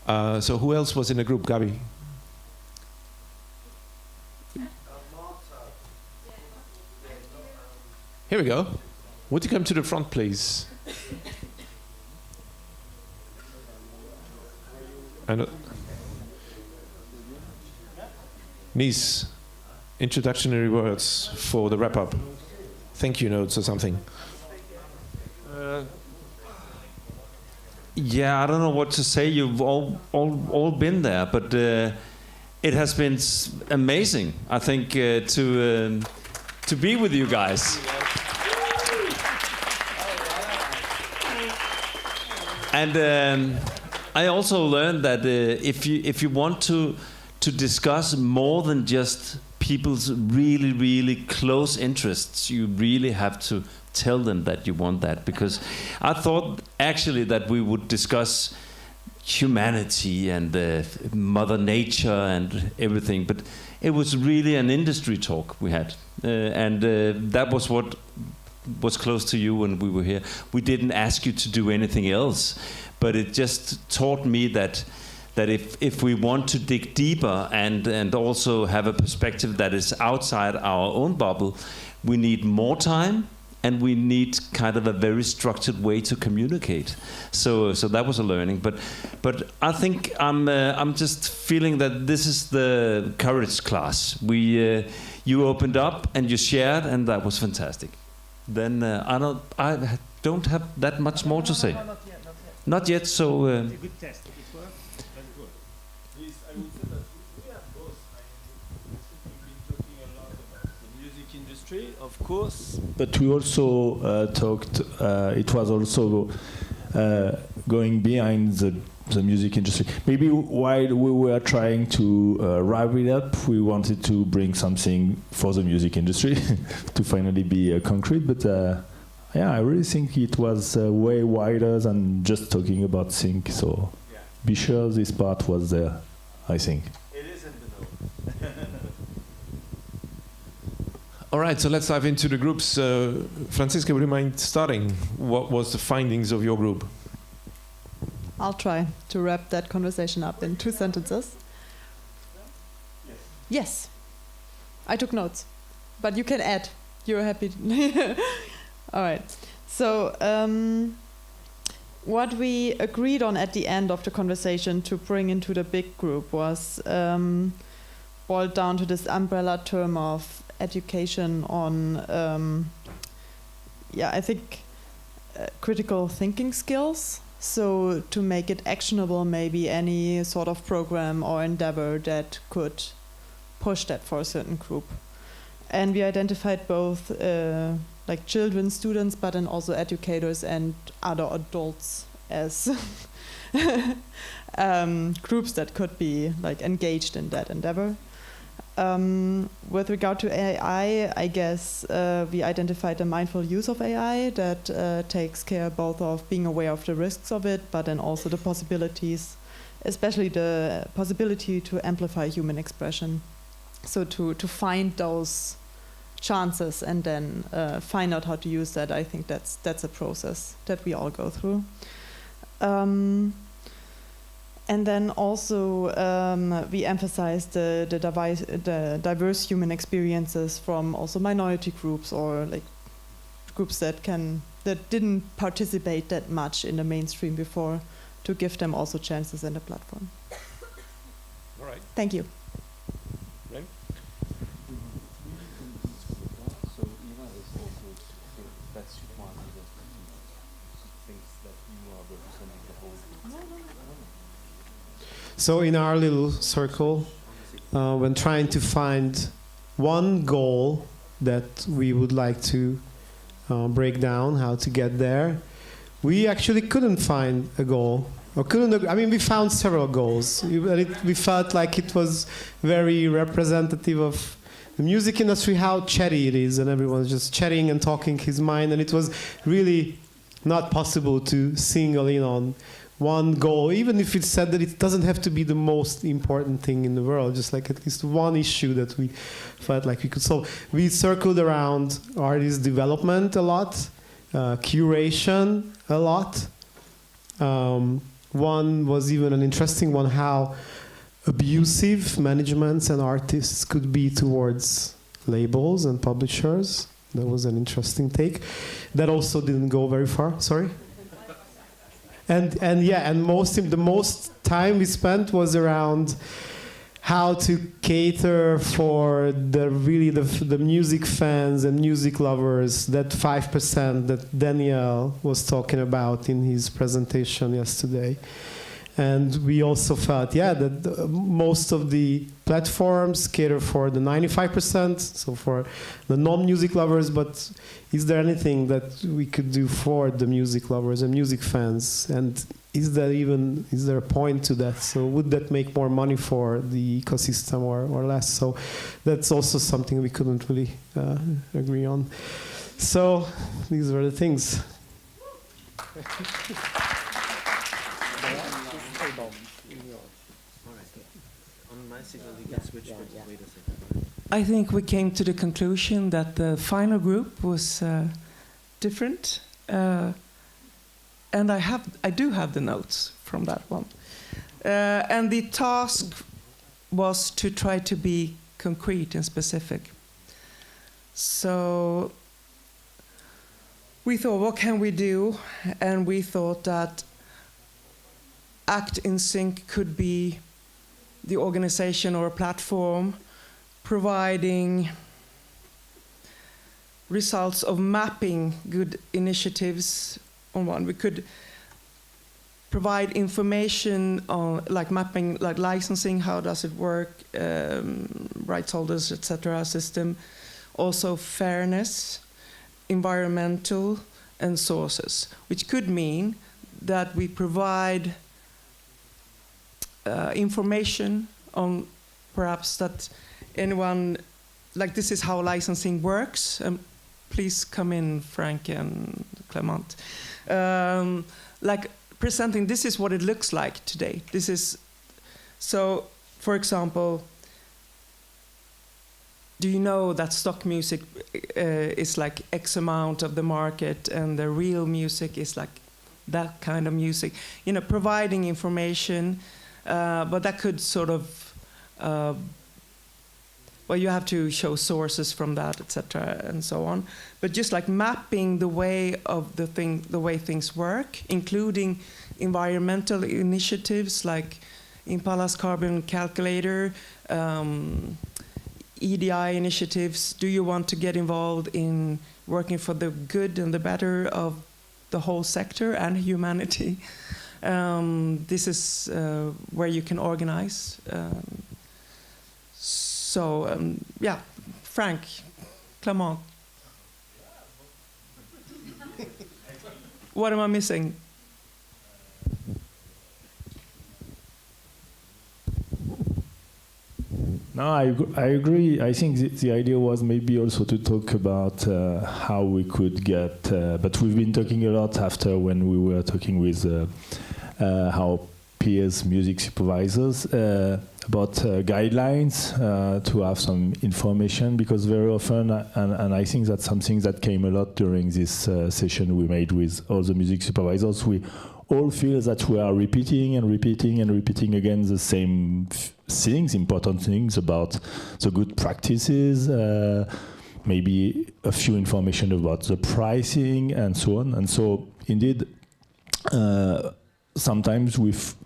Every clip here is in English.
So who else was in the group, Gabi? Here we go. Would you come to the front, please? And Mies, introductory words for the wrap-up. Thank you notes or something. Yeah, I don't know what to say. You've all been there, but it has been amazing. I think to be with you guys. And I also learned that if you want to discuss more than just people's really close interests, you really have to tell them that you want that. Because I thought actually that we would discuss humanity and Mother Nature and everything, but it was really an industry talk we had, and that was what was close to you when we were here. We didn't ask you to do anything else, but it just taught me that if we want to dig deeper and also have a perspective that is outside our own bubble, we need more time and we need kind of a very structured way to communicate. So that was a learning. But I think I'm just feeling that this is the courage class. You opened up and you shared, and that was fantastic. Then I don't have that much more to say. Not yet. Not yet. So. It's a good test. It worked. Very good. Please, I would say that we have both. We've been talking a lot about the music industry, of course, but we also talked. It was also going behind the music industry. Maybe while we were trying to wrap it up, we wanted to bring something for the music industry to finally be concrete. But yeah, I really think it was way wider than just talking about sync. So yeah. Be sure this part was there, I think. It is in the know. All right, so let's dive into the groups. Franziska, would you mind starting? What was the findings of your group? I'll try to wrap that conversation up in 2 sentences. Yes. I took notes, but you can add. You're happy. All right. So what we agreed on at the end of the conversation to bring into the big group was boiled down to this umbrella term of education on, I think, critical thinking skills. So to make it actionable, maybe any sort of program or endeavor that could push that for a certain group. And we identified both like children, students, but then also educators and other adults as groups that could be like engaged in that endeavor. With regard to AI, I guess we identified a mindful use of AI that takes care both of being aware of the risks of it, but then also the possibilities, especially the possibility to amplify human expression. So to find those chances and then find out how to use that, I think that's a process that we all go through. And then also we emphasized the diverse human experiences from also minority groups or like groups that didn't participate that much in the mainstream before, to give them also chances in the platform. All right. Thank you. Ren? So Eva is also, that's one of the things that you are representing the whole group. So in our little circle, when trying to find one goal that we would like to break down, how to get there, we actually couldn't find a goal. We found several goals. We felt like it was very representative of the music industry, how chatty it is, and everyone's just chatting and talking his mind, and it was really not possible to single in on one goal, even if it said that it doesn't have to be the most important thing in the world, just like at least one issue that we felt like we could solve. We circled around artist development a lot, curation a lot, One was even an interesting one, how abusive managements and artists could be towards labels and publishers. That was an interesting take. That also didn't go very far. Sorry. And the most time we spent was around how to cater for the music fans and music lovers, that 5% that Daniel was talking about in his presentation yesterday. And we also felt, that most of the platforms cater for the 95%, so for the non-music lovers, but is there anything that we could do for the music lovers and music fans? And is there a point to that? So would that make more money for the ecosystem or less? So that's also something we couldn't really agree on. So these were the things. I think we came to the conclusion that the final group was different, and I do have the notes from that one. And the task was to try to be concrete and specific. So we thought, what can we do? And we thought that Act in Sync could be the organization or a platform providing results of mapping good initiatives on one. We could provide information on like mapping, like licensing, how does it work, rights holders, etc. system. Also fairness, environmental, and sources, which could mean that we provide information on perhaps that anyone, like this is how licensing works. Please come in, Frank and Clement. Like presenting, this is what it looks like today. This is, so for example, do you know that stock music is like X amount of the market and the real music is like that kind of music? You know, providing information, but that could sort of, well, you have to show sources from that, etc., and so on. But just like mapping the way of the way things work, including environmental initiatives like Impala's carbon calculator, EDI initiatives. Do you want to get involved in working for the good and the better of the whole sector and humanity? This is where you can organize. Yeah, Frank, Clement. What am I missing? No, I agree. I think the idea was maybe also to talk about how we could get, but we've been talking a lot after when we were talking with our peers, music supervisors, about guidelines to have some information, because very often, and I think that's something that came a lot during this session we made with all the music supervisors, we all feel that we are repeating and repeating and repeating again the same things, important things about the good practices, maybe a few information about the pricing and so on. And so indeed, sometimes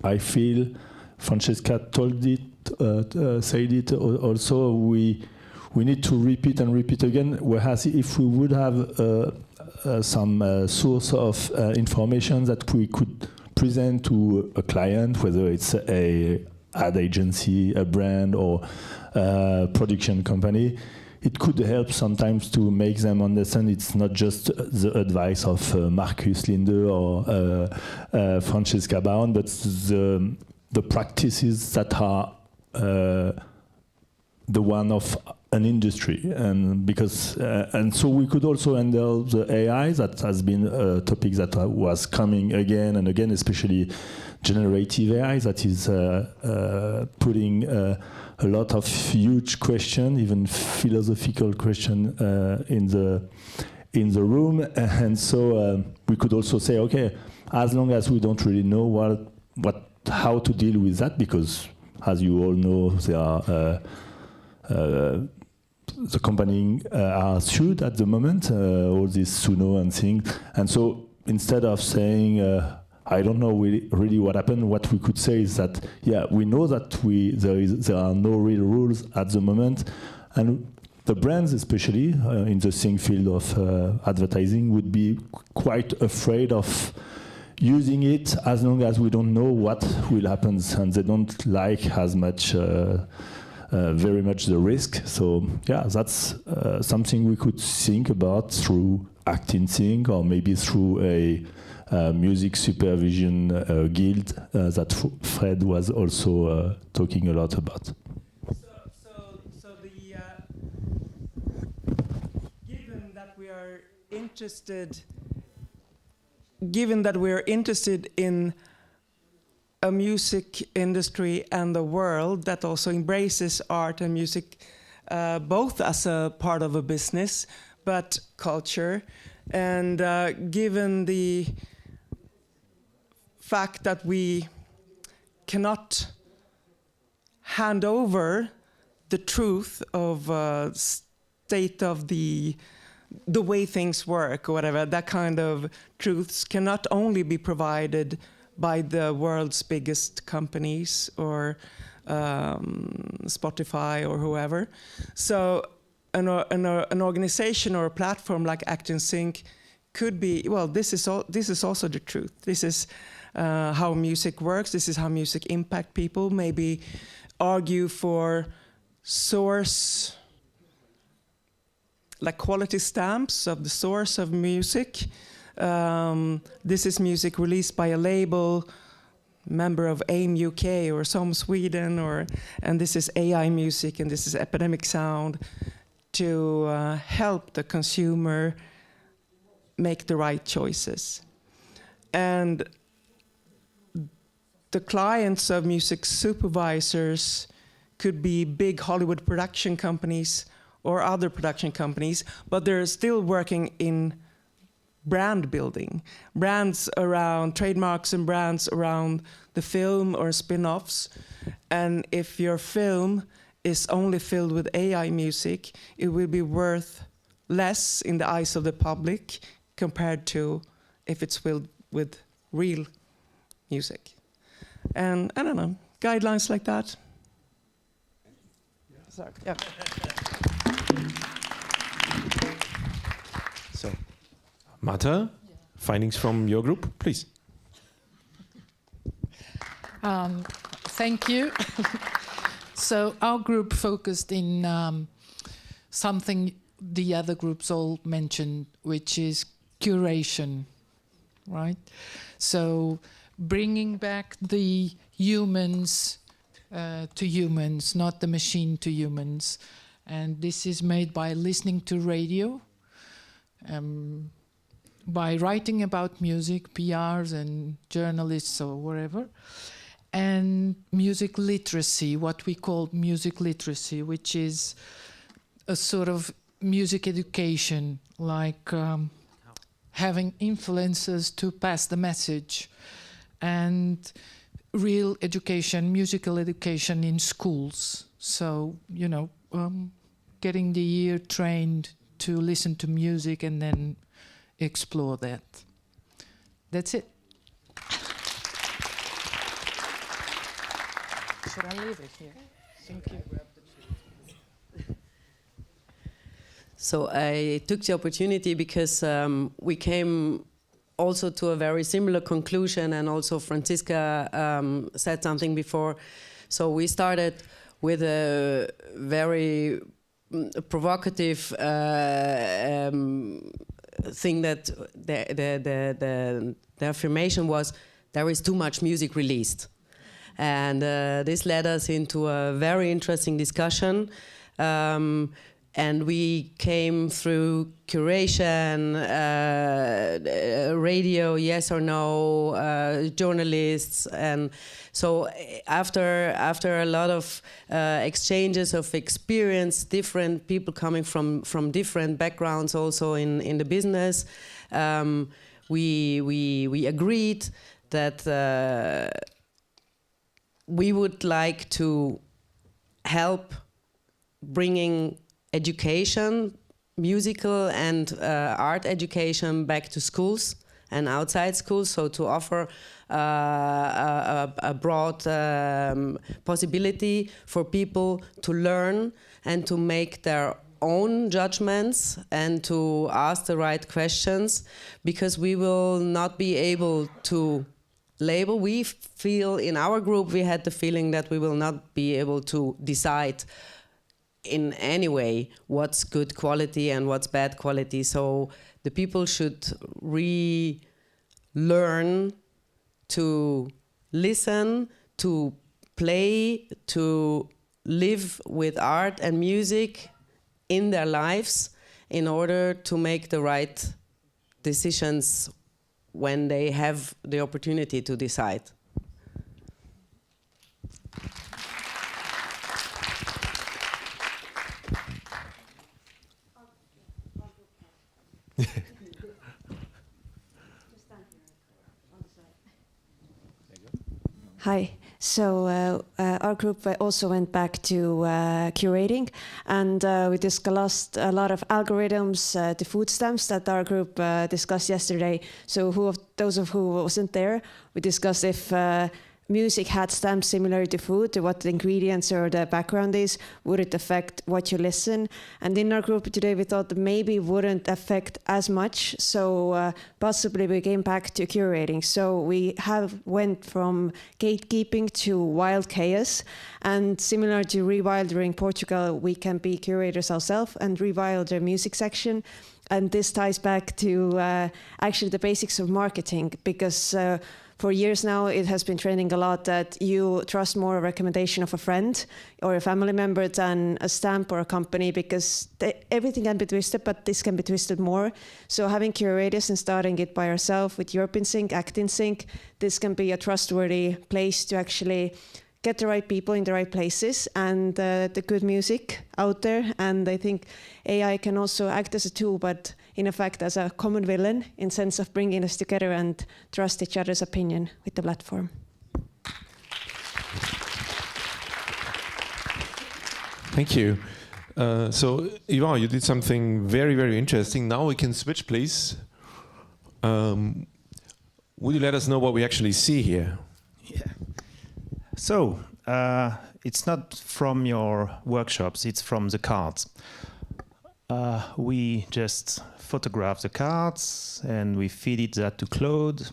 I feel, Francesca said it also, we need to repeat and repeat again, whereas if we would have some source of information that we could present to a client, whether it's a ad agency, a brand, or a production company, it could help sometimes to make them understand it's not just the advice of Marcus Linde or Francesca Baron, but the practices that are the one of an industry, and because and so we could also handle the AI. That has been a topic that was coming again and again, especially generative AI, that is putting a lot of huge question, even philosophical question in the room. And so we could also say, okay, as long as we don't really know how to deal with that, because as you all know, there are the company are sued at the moment, all this Suno and things. And so instead of saying, I don't know really what happened, what we could say is that, yeah, we know that there are no real rules at the moment. And the brands, especially in the same field of advertising, would be quite afraid of using it as long as we don't know what will happen. And they don't like as much very much the risk. So yeah, that's something we could think about through Acting Sync, or maybe through a music supervision guild that Fred was also talking a lot about. So given that we are interested in a music industry and the world that also embraces art and music, both as a part of a business, but culture. And given the fact that we cannot hand over the truth of state of the way things work or whatever, that kind of truths cannot only be provided by the world's biggest companies or Spotify or whoever. So an organization or a platform like Acting Sync could be, well, this is also the truth. This is how music works. This is how music impact people. Maybe argue for source, like quality stamps of the source of music. This is music released by a label, member of AIM UK or SOM Sweden, and this is AI music, and this is epidemic sound, to help the consumer make the right choices. And the clients of music supervisors could be big Hollywood production companies or other production companies, but they're still working in brand building, brands around trademarks and brands around the film or spin-offs. And if your film is only filled with AI music, it will be worth less in the eyes of the public compared to if it's filled with real music. And I don't know, guidelines like that. Sorry. Yeah. So, Marta, findings from your group, please. Thank you. So our group focused in something the other groups all mentioned, which is curation, right? So bringing back the humans to humans, not the machine to humans. And this is made by listening to radio, by writing about music, PRs and journalists or wherever, and music literacy, what we call music literacy, which is a sort of music education, like having influencers to pass the message, and real education, musical education in schools. So, you know, getting the ear trained to listen to music and then explore that. That's it. Should I leave it here? Thank you. So I took the opportunity because we came also to a very similar conclusion, and also Franziska said something before. So we started with a very provocative thing, that the affirmation was there is too much music released. And this led us into a very interesting discussion. And we came through curation, radio, yes or no, journalists. And so after a lot of exchanges of experience, different people coming from different backgrounds also in the business, we agreed that we would like to help bringing education, musical and art education back to schools and outside schools, so to offer a broad possibility for people to learn and to make their own judgments and to ask the right questions, because we will not be able to label. We feel in our group, we had the feeling that we will not be able to decide in any way what's good quality and what's bad quality. So the people should relearn to listen, to play, to live with art and music in their lives in order to make the right decisions when they have the opportunity to decide. Hi. So our group also went back to curating, and we discussed a lot of algorithms, the food stamps that our group discussed yesterday. So those of who wasn't there, we discussed if music had stamps similar to food, to what the ingredients or the background is, would it affect what you listen? And in our group today, we thought that maybe it wouldn't affect as much. So possibly we came back to curating. So we went from gatekeeping to wild chaos. And similar to Rewildering Portugal, we can be curators ourselves and rewild the music section. And this ties back to actually the basics of marketing, because for years now, it has been trending a lot that you trust more a recommendation of a friend or a family member than a stamp or a company, because everything can be twisted, but this can be twisted more. So having curators and starting it by yourself with Europe in Sync, Act in Sync, this can be a trustworthy place to actually get the right people in the right places and the good music out there. And I think AI can also act as a tool, but in effect as a common villain in sense of bringing us together and trust each other's opinion with the platform. Thank you. So, Ivan, you did something very, very interesting. Now we can switch, please. Would you let us know what we actually see here? Yeah. So, it's not from your workshops, it's from the cards. We just photograph the cards and we feed that to Claude.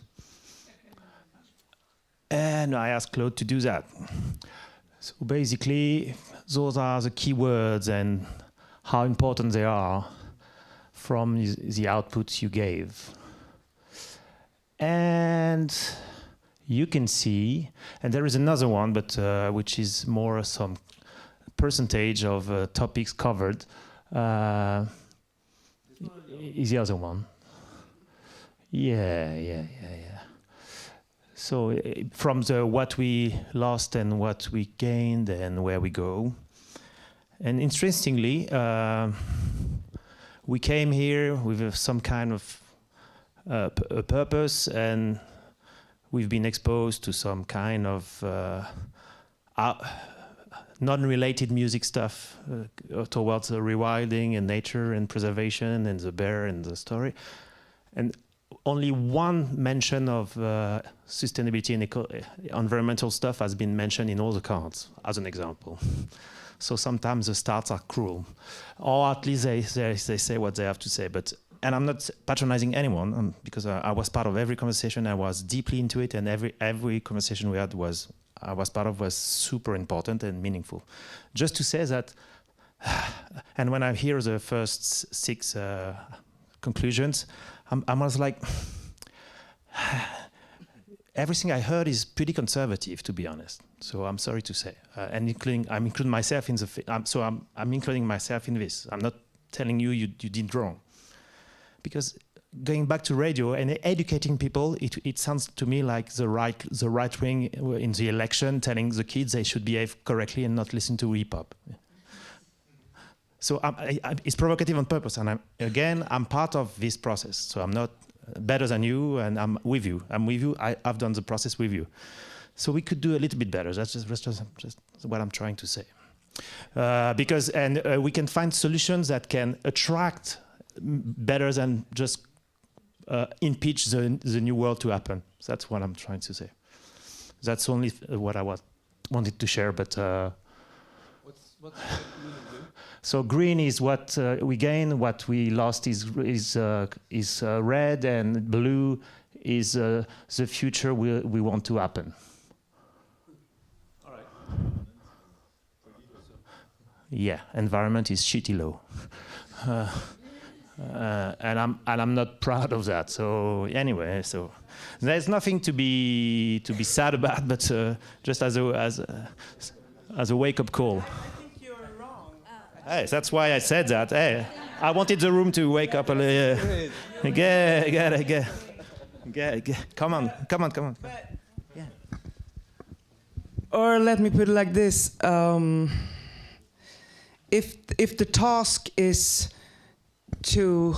And I asked Claude to do that. So basically, those are the keywords and how important they are from the outputs you gave. And you can see, and there is another one, but which is more some percentage of topics covered. Is the other one? Yeah. So from the what we lost and what we gained and where we go. And interestingly, we came here with some kind of a purpose, and we've been exposed to some kind of non-related music stuff towards rewilding and nature and preservation and the bear and the story. And only one mention of sustainability and environmental stuff has been mentioned in all the cards, as an example. So sometimes the starts are cruel, or at least they say what they have to say. And I'm not patronizing anyone, because I was part of every conversation. I was deeply into it, and every conversation we had I was part of was super important and meaningful. Just to say that, and when I hear the first 6 conclusions, I was like, everything I heard is pretty conservative, to be honest. So I'm sorry to say, and I'm including myself in I'm including myself in this. I'm not telling you did wrong, because going back to radio and educating people, it sounds to me like the right wing in the election telling the kids they should behave correctly and not listen to hip hop. So it's provocative on purpose, and I'm part of this process. So I'm not better than you, and I'm with you. I've done the process with you. So we could do a little bit better. That's just what I'm trying to say. Because we can find solutions that can attract better than just impeach the new world to happen. That's what I'm trying to say. That's only what I wanted to share. But what's green and blue? So green is what we gain. What we lost is red, and blue is the future we want to happen. All right. Yeah, environment is shitty low. And I'm not proud of that. So anyway, so there's nothing to be sad about, but just as a wake-up call. I think you're wrong. Hey, that's why I said that. Hey, I wanted the room to wake up a little. Come on. Yeah. Or let me put it like this: if the task is to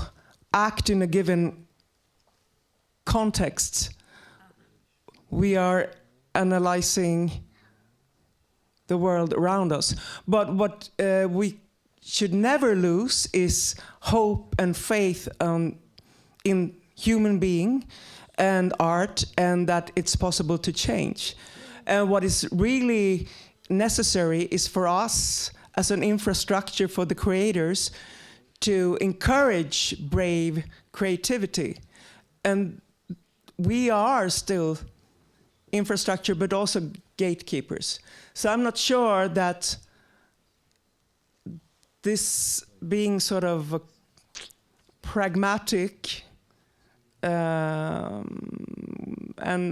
act in a given context, we are analyzing the world around us. But what we should never lose is hope and faith in human being and art, and that it's possible to change. And what is really necessary is for us as an infrastructure for the creators to encourage brave creativity. And we are still infrastructure, but also gatekeepers. So I'm not sure that this being sort of a pragmatic and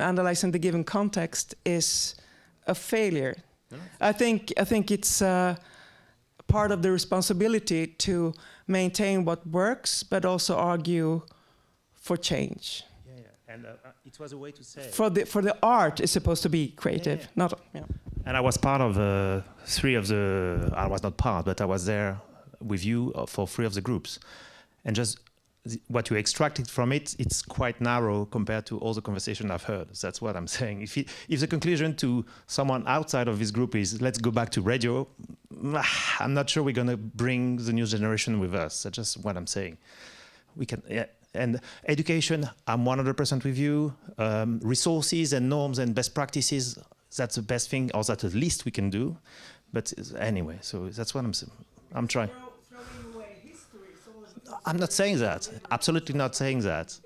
analyzing the given context is a failure. I think it's part of the responsibility to maintain what works, but also argue for change. Yeah. And it was a way to say. For the art is supposed to be creative, not. Yeah. And I was part of three of the. I was not part, but I was there with you for three of the groups, and just what you extracted from it, it's quite narrow compared to all the conversation I've heard. That's what I'm saying. If the conclusion to someone outside of this group is let's go back to radio, I'm not sure we're going to bring the new generation with us. That's just what I'm saying. We can, yeah. And education, I'm 100% with you. Resources and norms and best practices, that's the best thing, or that's the least we can do. But anyway, so that's what I'm trying. I'm not saying that. Absolutely not saying that.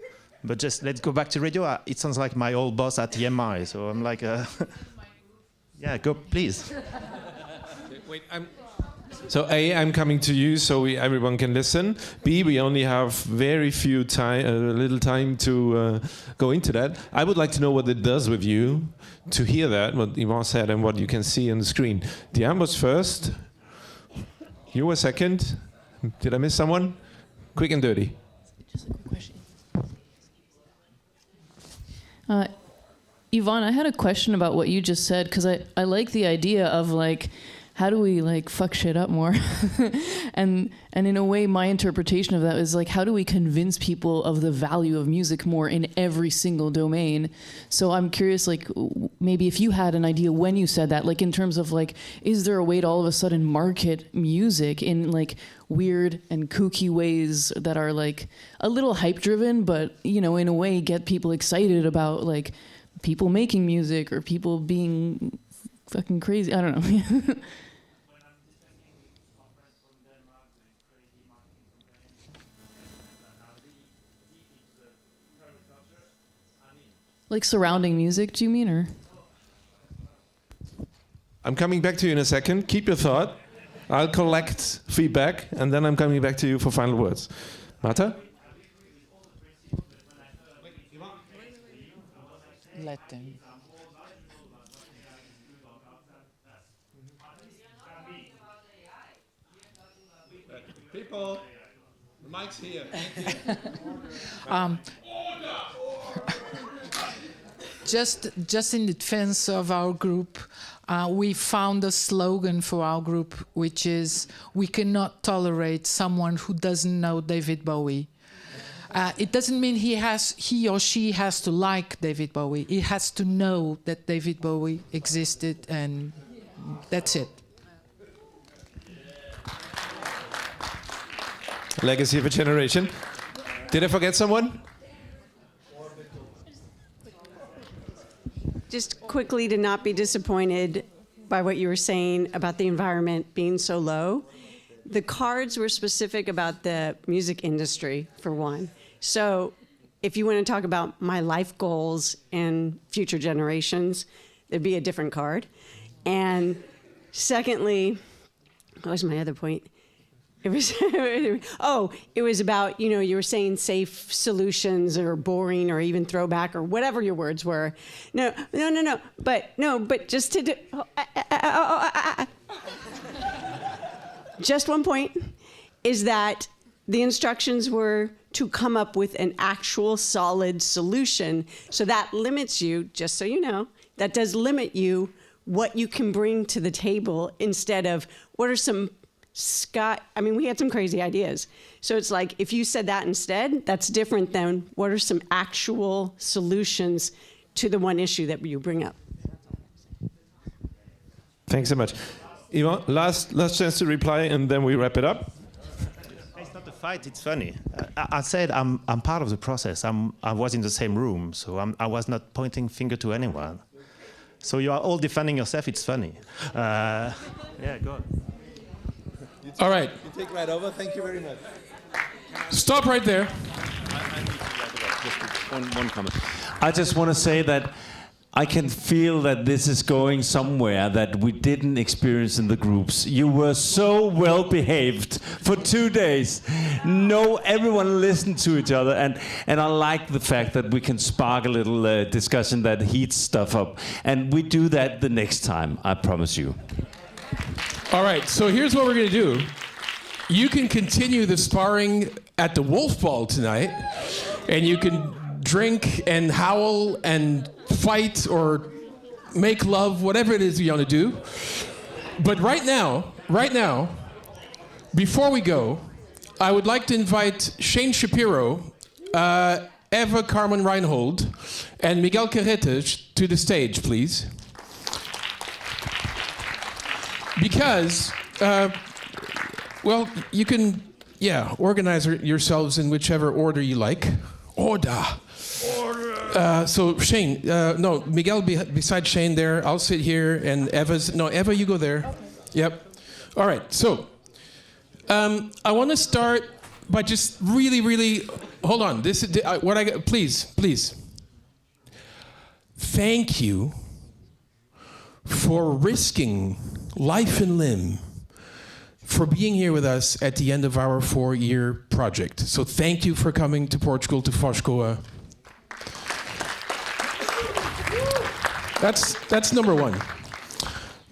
But just let's go back to radio. It sounds like my old boss at EMI. So I'm like, yeah, go, please. Wait, so A, I'm coming to you so everyone can listen. B, we only have very few little time to go into that. I would like to know what it does with you to hear that, what Yvonne said and what you can see on the screen. Diane was first. You were second. Did I miss someone? Quick and dirty. Just a quick question. Yvonne, I had a question about what you just said, because I like the idea of like, how do we like fuck shit up more? and in a way, my interpretation of that is like, how do we convince people of the value of music more in every single domain? So I'm curious, like, maybe if you had an idea when you said that, like in terms of like, is there a way to all of a sudden market music in like weird and kooky ways that are like a little hype driven, but you know, in a way get people excited about like people making music or people being fucking crazy. I don't know. Like surrounding music, do you mean, or? I'm coming back to you in a second. Keep your thought. I'll collect feedback, and then I'm coming back to you for final words. Marta? Let them. People, the mic's here. Just in defense of our group, we found a slogan for our group, which is, we cannot tolerate someone who doesn't know David Bowie. It doesn't mean he or she has to like David Bowie. He has to know that David Bowie existed, and that's it. Legacy of a generation. Did I forget someone? Just quickly, to not be disappointed by what you were saying about the environment being so low. The cards were specific about the music industry, for one. So if you want to talk about my life goals and future generations, there'd be a different card. And secondly, what was my other point? It was it was about, you were saying safe solutions or boring or even throwback or whatever your words were. No. But just to do, just one point is that the instructions were to come up with an actual solid solution. So that limits you, just so you know, that does limit you what you can bring to the table instead of what are some we had some crazy ideas. So it's like, if you said that instead, that's different than what are some actual solutions to the one issue that you bring up. Thanks so much. Ivan, last chance to reply, and then we wrap it up. It's not a fight, it's funny. I said I'm part of the process. I was in the same room, so I was not pointing finger to anyone. So you are all defending yourself, it's funny. Yeah, go on. All right. You take right over. Thank you very much. Stop right there. One comment. I just want to say that I can feel that this is going somewhere that we didn't experience in the groups. You were so well behaved for 2 days. No, everyone listened to each other, and I like the fact that we can spark a little discussion that heats stuff up. And we do that the next time, I promise you. All right, so here's what we're going to do. You can continue the sparring at the Wolf Ball tonight, and you can drink and howl and fight or make love, whatever it is you want to do. But right now, before we go, I would like to invite Shane Shapiro, Eva Carmen Reinhold, and Miguel Carretas to the stage, please. Because, you can, organize yourselves in whichever order you like. Order. So Shane, Miguel beside Shane there. I'll sit here, and Eva, you go there. Yep. All right. So, I want to start by just really, hold on. This is what I got. Please. Thank you for risking life and limb, for being here with us at the end of our 4-year project. So thank you for coming to Portugal, to Foz. That's number one.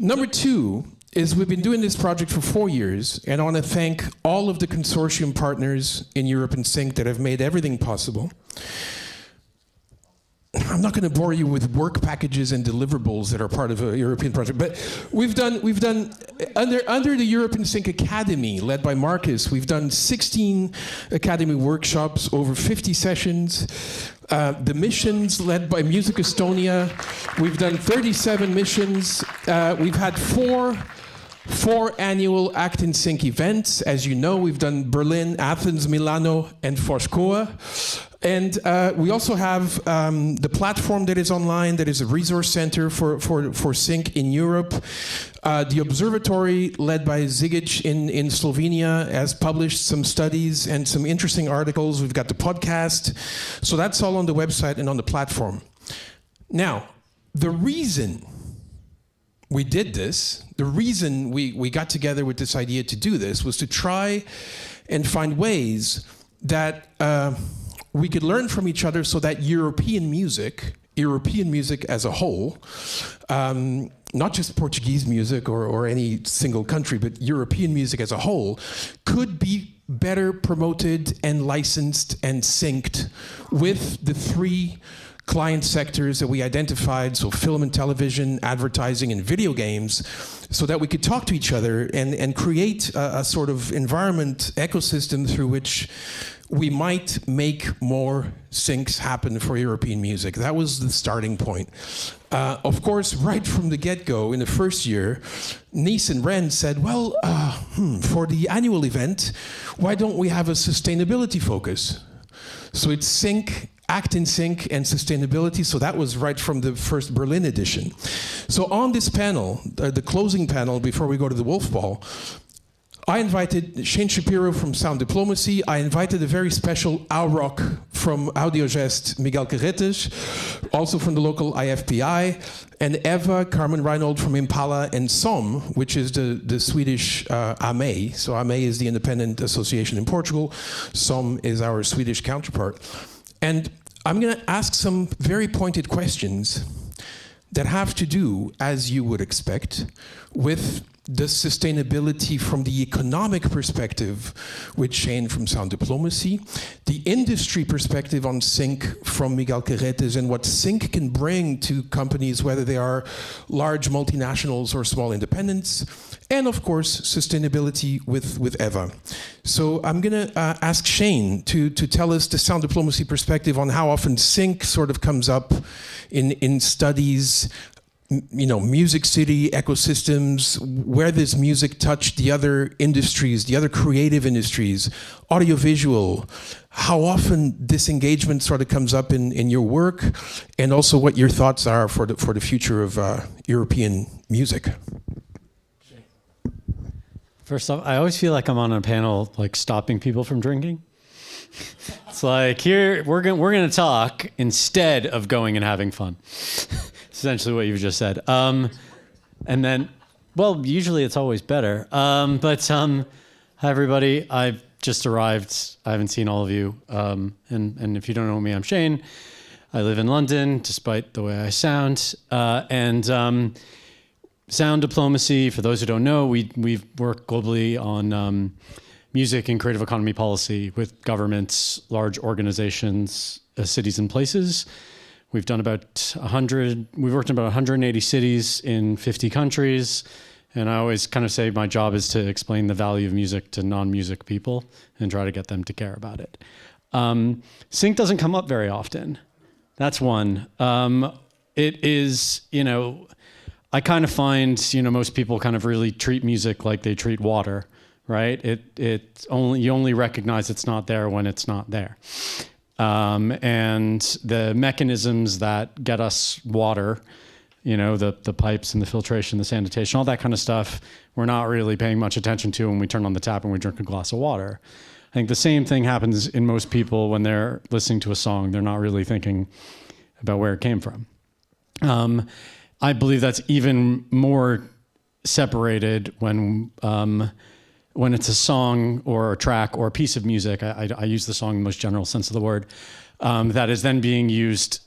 Number two is we've been doing this project for 4 years, and I want to thank all of the consortium partners in Europe and Sync that have made everything possible. I'm not going to bore you with work packages and deliverables that are part of a European project, but we've done under the European Sync Academy, led by Marcus. We've done 16 Academy workshops, over 50 sessions. The missions led by Music Estonia. We've done 37 missions. We've had four annual Act in Sync events. As you know, we've done Berlin, Athens, Milano, and Foz. And we also have the platform that is online, that is a resource center for Sync in Europe. The observatory, led by Zigic in Slovenia, has published some studies and some interesting articles. We've got the podcast. So that's all on the website and on the platform. Now, the reason we did this, the reason we got together with this idea to do this, was to try and find ways that we could learn from each other, so that European music as a whole, not just Portuguese music or any single country, but European music as a whole, could be better promoted and licensed and synced with the 3 client sectors that we identified, so film and television, advertising, and video games, so that we could talk to each other and create a sort of environment, ecosystem through which we might make more syncs happen for European music. That was the starting point. Of course, right from the get-go, in the first year, Nice and Rennes said, well, for the annual event, why don't we have a sustainability focus? So it's sync, act in sync, and sustainability. So that was right from the first Berlin edition. So on this panel, the closing panel before we go to the Wolf Ball, I invited Shane Shapiro from Sound Diplomacy. I invited a very special Auroch from Audiogest, Miguel Carretes, also from the local IFPI, and Eva Carmen Reinhold from Impala, and SOM, which is the Swedish AME. So AME is the independent association in Portugal. SOM is our Swedish counterpart. And I'm going to ask some very pointed questions that have to do, as you would expect, with the sustainability from the economic perspective with Shane from Sound Diplomacy, the industry perspective on sync from Miguel Carretes and what sync can bring to companies, whether they are large multinationals or small independents, and of course, sustainability with Eva. So I'm gonna ask Shane to tell us the Sound Diplomacy perspective on how often sync sort of comes up in studies, you know, music city ecosystems, where this music touched the other industries, the other creative industries, audiovisual, how often this engagement sort of comes up in your work, and also what your thoughts are for the future of European music. First off, I always feel like I'm on a panel like stopping people from drinking. It's like, here we're gonna talk instead of going and having fun. Essentially what you've just said. And then, well, usually it's always better. Hi everybody, I've just arrived. I haven't seen all of you. And if you don't know me, I'm Shane. I live in London, despite the way I sound. Sound Diplomacy, for those who don't know, we've worked globally on music and creative economy policy with governments, large organizations, cities and places. We've worked in about 180 cities in 50 countries. And I always kind of say my job is to explain the value of music to non-music people and try to get them to care about it. Sync doesn't come up very often. That's one. It is, you know, I kind of find, you know, most people kind of really treat music like they treat water, right? You only recognize it's not there when it's not there. And the mechanisms that get us water, you know, the pipes and the filtration, the sanitation, all that kind of stuff, we're not really paying much attention to when we turn on the tap and we drink a glass of water. I think the same thing happens in most people when they're listening to a song. They're not really thinking about where it came from. I believe that's even more separated when it's a song or a track or a piece of music. I use the song in the most general sense of the word, that is then being used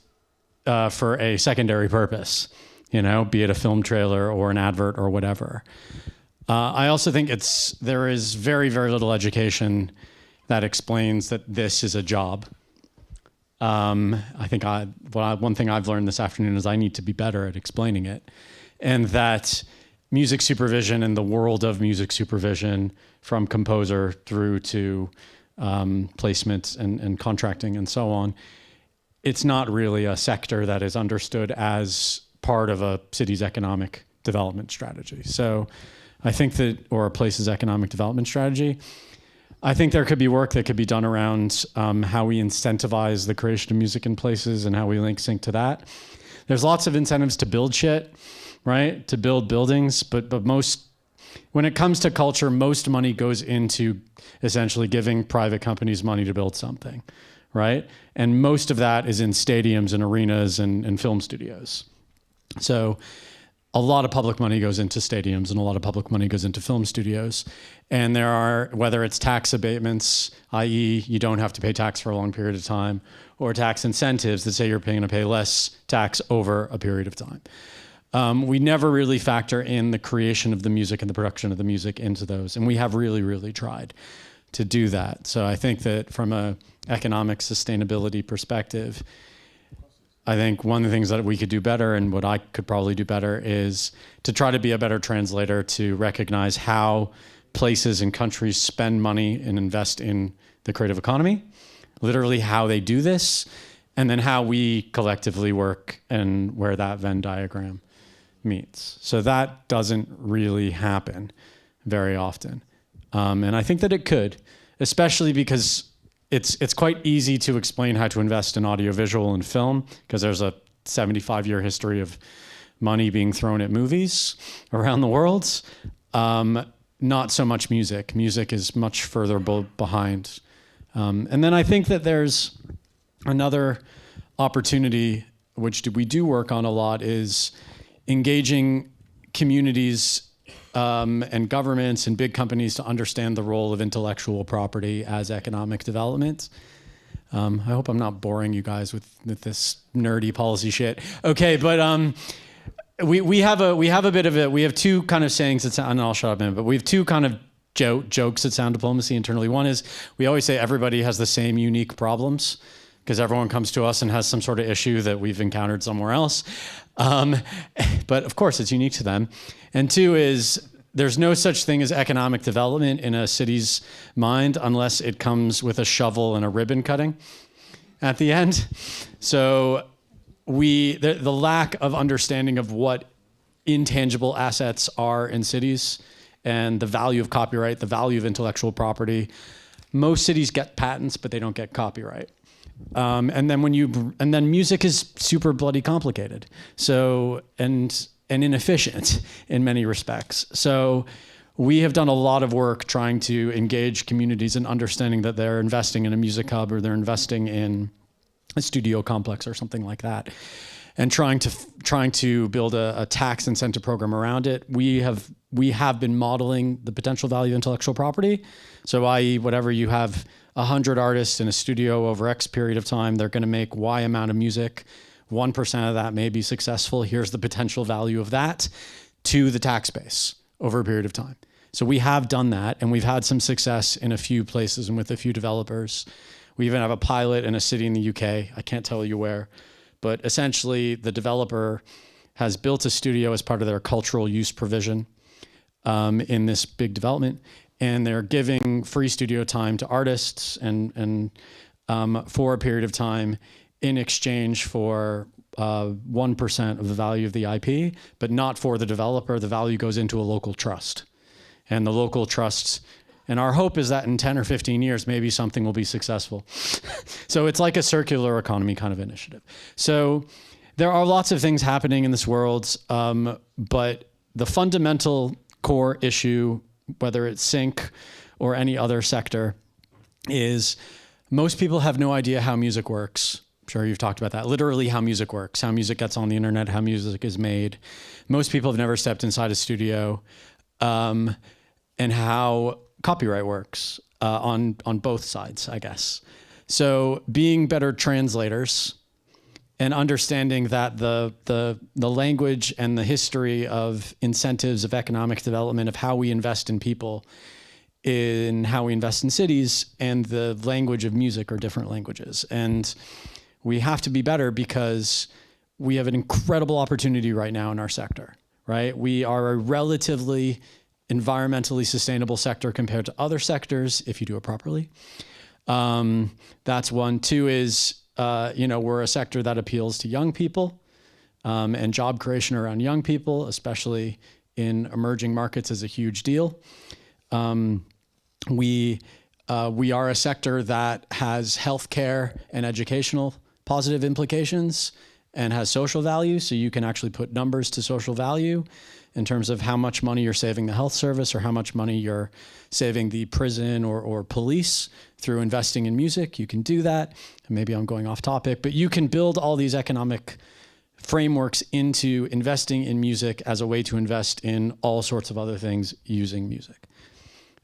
for a secondary purpose, you know, be it a film trailer or an advert or whatever. I also think there is very, very little education that explains that this is a job. I think one thing I've learned this afternoon is I need to be better at explaining it, and that music supervision and the world of music supervision, from composer through to placement and contracting and so on, it's not really a sector that is understood as part of a city's economic development strategy. So I think or a place's economic development strategy. I think there could be work that could be done around how we incentivize the creation of music in places and how we link sync to that. There's lots of incentives to build shit, right? To build buildings, but when it comes to culture, most money goes into essentially giving private companies money to build something, right? And most of that is in stadiums and arenas and film studios. So a lot of public money goes into stadiums and a lot of public money goes into film studios. And there are, whether it's tax abatements, i.e. you don't have to pay tax for a long period of time, or tax incentives that say you're going to pay less tax over a period of time. We never really factor in the creation of the music and the production of the music into those. And we have really, really tried to do that. So I think that from an economic sustainability perspective, I think one of the things that we could do better, and what I could probably do better, is to try to be a better translator to recognize how places and countries spend money and invest in the creative economy, literally how they do this, and then how we collectively work and where that Venn diagram meets. So that doesn't really happen very often. And I think that it could, especially because it's quite easy to explain how to invest in audiovisual and film, because there's a 75-year history of money being thrown at movies around the world. Not so much music. Music is much further behind. And then I think that there's another opportunity, which we do work on a lot, is engaging communities and governments and big companies to understand the role of intellectual property as economic development. I hope I'm not boring you guys with this nerdy policy shit. Okay, but we have a bit of it. We have two kind of sayings that sound, and I'll shut up in a minute, but we have two kind of jokes that sound diplomacy internally. One is we always say everybody has the same unique problems, because everyone comes to us and has some sort of issue that we've encountered somewhere else. But of course, it's unique to them. And two is there's no such thing as economic development in a city's mind unless it comes with a shovel and a ribbon cutting at the end. So the lack of understanding of what intangible assets are in cities and the value of copyright, the value of intellectual property. Most cities get patents, but they don't get copyright. And then music is super bloody complicated. So and inefficient in many respects. So we have done a lot of work trying to engage communities in understanding that they're investing in a music hub or they're investing in a studio complex or something like that, and trying to build a tax incentive program around it. We have been modeling the potential value of intellectual property. So i.e. whatever you have 100 artists in a studio over X period of time, they're going to make Y amount of music. 1% of that may be successful. Here's the potential value of that to the tax base over a period of time. So we have done that, and we've had some success in a few places and with a few developers. We even have a pilot in a city in the UK. I can't tell you where, but essentially the developer has built a studio as part of their cultural use provision in this big development, and they're giving free studio time to artists and for a period of time in exchange for 1% of the value of the IP, but not for the developer. The value goes into a local trust. And the local trusts, and our hope is that in 10 or 15 years, maybe something will be successful. So it's like a circular economy kind of initiative. So there are lots of things happening in this world, but the fundamental core issue, whether it's Synch or any other sector, is most people have no idea how music works. I'm sure you've talked about that. Literally how music works, how music gets on the internet, how music is made. Most people have never stepped inside a studio, and how copyright works on both sides, I guess. So being better translators and understanding that the language and the history of incentives of economic development, of how we invest in people, in how we invest in cities, and the language of music are different languages. And we have to be better because we have an incredible opportunity right now in our sector, right? We are a relatively environmentally sustainable sector compared to other sectors if you do it properly. That's one. Two is, we're a sector that appeals to young people, and job creation around young people, especially in emerging markets, is a huge deal. We are a sector that has healthcare and educational positive implications and has social value. So you can actually put numbers to social value in terms of how much money you're saving the health service or how much money you're saving the prison or police through investing in music. You can do that. And maybe I'm going off topic, but you can build all these economic frameworks into investing in music as a way to invest in all sorts of other things using music.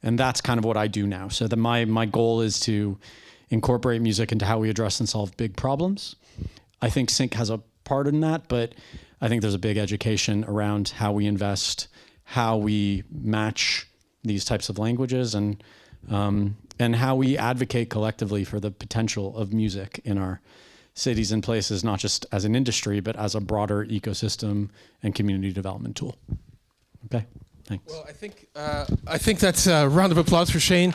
And that's kind of what I do now. So my goal is to incorporate music into how we address and solve big problems. I think Synch has a part in that, but I think there's a big education around how we invest, how we match these types of languages, and how we advocate collectively for the potential of music in our cities and places, not just as an industry, but as a broader ecosystem and community development tool. Okay, thanks. Well, I think that's a round of applause for Shane.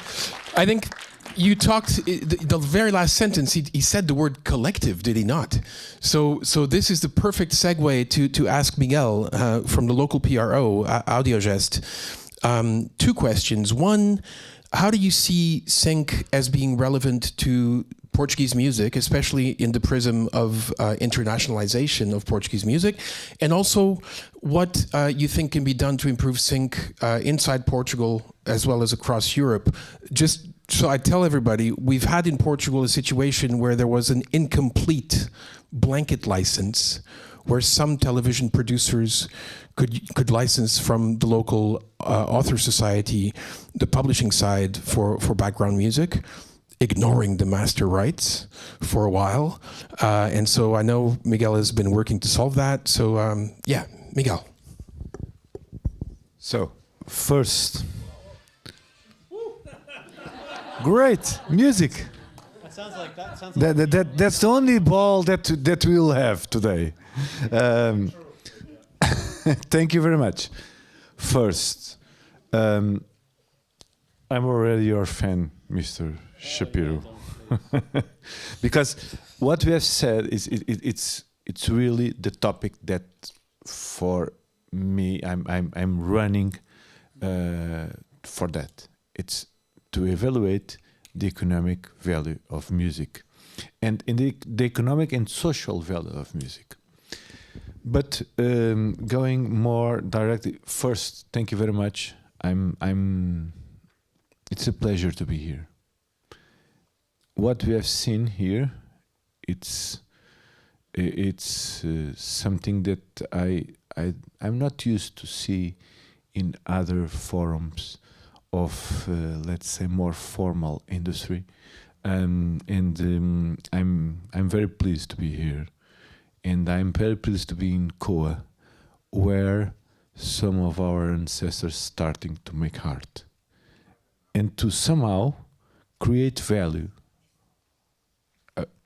I think you talked the very last sentence. He said the word collective, did he not? So this is the perfect segue to ask Miguel from the local PRO, Audiogest. 2 questions. One, how do you see Synch as being relevant to Portuguese music, especially in the prism of internationalization of Portuguese music, and also what you think can be done to improve Synch inside Portugal as well as across Europe? Just so I tell everybody, we've had in Portugal a situation where there was an incomplete blanket license, where some television producers could license from the local author society the publishing side for background music, ignoring the master rights for a while. And so I know Miguel has been working to solve that. So yeah, Miguel. So first, great music. That sounds like That's the only ball that we'll have today. Thank you very much. First, I'm already your fan, Mr. Shapiro, because what we have said is it's really the topic that for me I'm running for that. It's to evaluate the economic value of music, and in the economic and social value of music. But going more directly, first, thank you very much. It's a pleasure to be here. What we have seen here, it's something that I'm not used to see in other forums of let's say more formal industry, and I'm very pleased to be here, and I'm very pleased to be in Coa, where some of our ancestors starting to make art and to somehow create value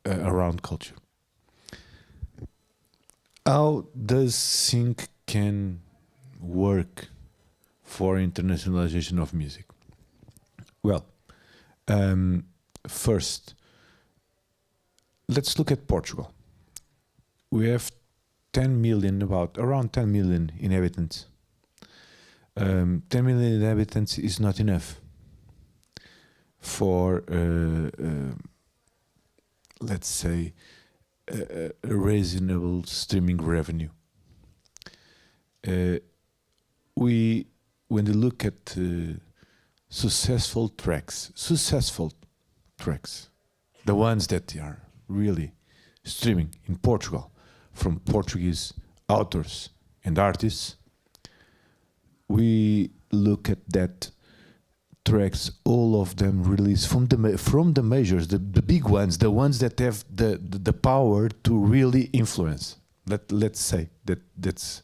around culture. How does Synch can work for internationalization of music? Well, first, let's look at Portugal. We have 10 million, around 10 million inhabitants. 10 million inhabitants is not enough for, let's say, a reasonable streaming revenue. When you look at successful tracks, the ones that are really streaming in Portugal from Portuguese authors and artists, we look at that tracks, all of them released from the majors, the big ones, the ones that have the power to really influence. Let's say that's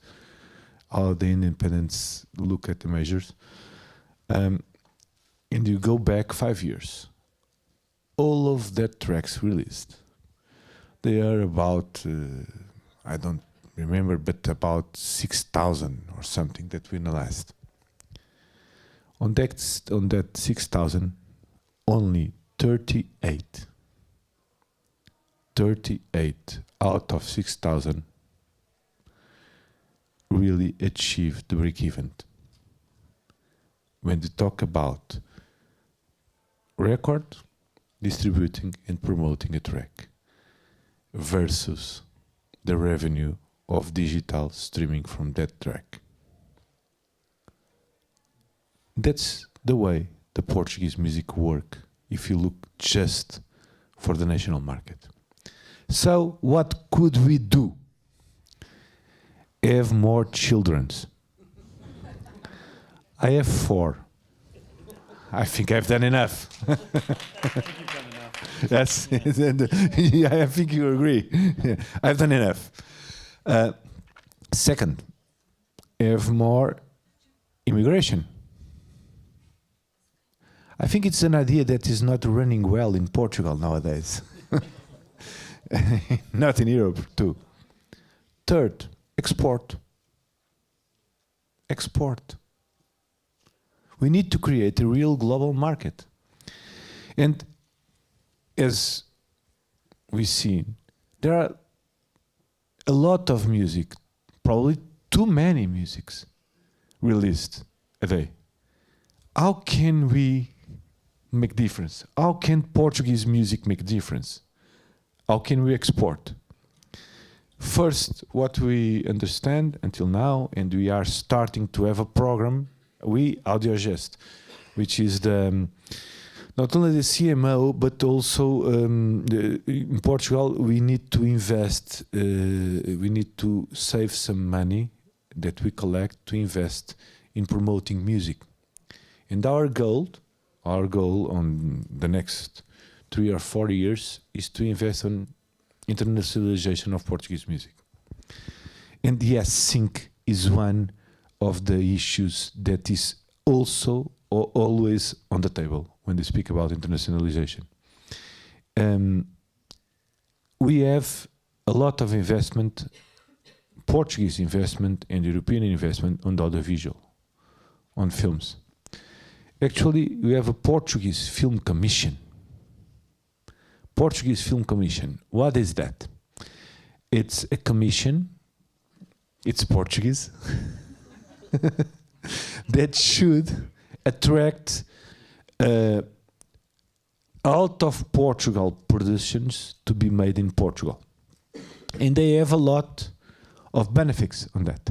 how the independents look at the majors. And you go back 5 years, all of that tracks released, they are about I don't remember, but about 6,000 or something that we analyzed. On that 6,000, only 38 out of 6,000 really achieved the break-even. When you talk about record, distributing and promoting a track versus the revenue of digital streaming from that track. That's the way the Portuguese music work if you look just for the national market. So what could we do? Have more children. I have 4. I think I've done enough. Yes, yeah, I think you agree. Yeah, I've done enough. Second, have more immigration. I think it's an idea that is not running well in Portugal nowadays. Not in Europe too. Third, export. Export. We need to create a real global market. And as we see, there are a lot of music, probably too many musics released a day. How can we make difference? How can Portuguese music make difference? How can we export? First, what we understand until now, and we are starting to have a program, we Audiogest, which is the not only the CMO, but also in Portugal, we need to invest, we need to save some money that we collect to invest in promoting music. And our goal on the next 3 or 4 years is to invest on internationalization of Portuguese music. And yes, Synch is one of the issues that is also always on the table when they speak about internationalization. We have a lot of investment, Portuguese investment and European investment on the audiovisual, on films. Actually, we have a Portuguese Film Commission. Portuguese Film Commission. What is that? It's a commission, it's Portuguese, that should attract out of Portugal productions to be made in Portugal. And they have a lot of benefits on that.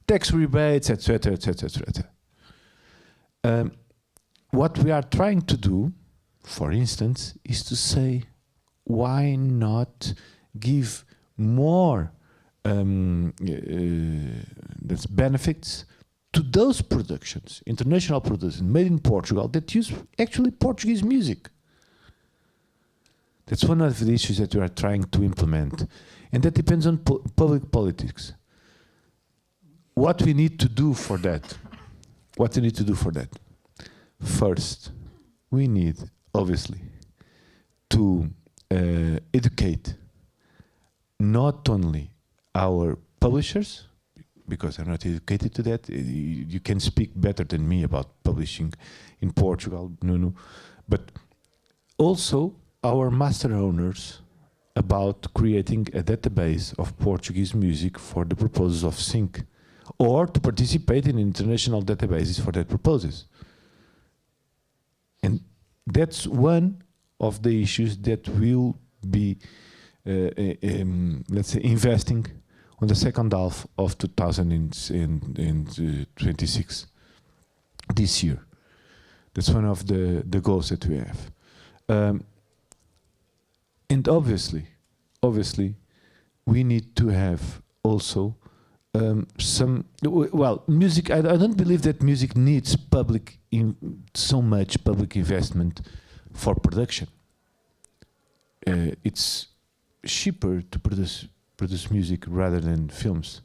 Tax rebates, etc., etc., etc. What we are trying to do, for instance, is to say, why not give more that's benefits to those productions, international productions made in Portugal that use actually Portuguese music. That's one of the issues that we are trying to implement, and that depends on public politics. What we need to do for that? What we need to do for that? First, we need, obviously, to educate not only our publishers, because I'm not educated to that. You can speak better than me about publishing in Portugal, Nuno, but also our master owners about creating a database of Portuguese music for the purposes of Synch, or to participate in international databases for that purposes. And that's one of the issues that will be, let's say, investing on the second half of 2026, this year. That's one of the goals that we have. And obviously, we need to have also some, well, music, I don't believe that music needs so much public investment for production. It's cheaper to produce music rather than films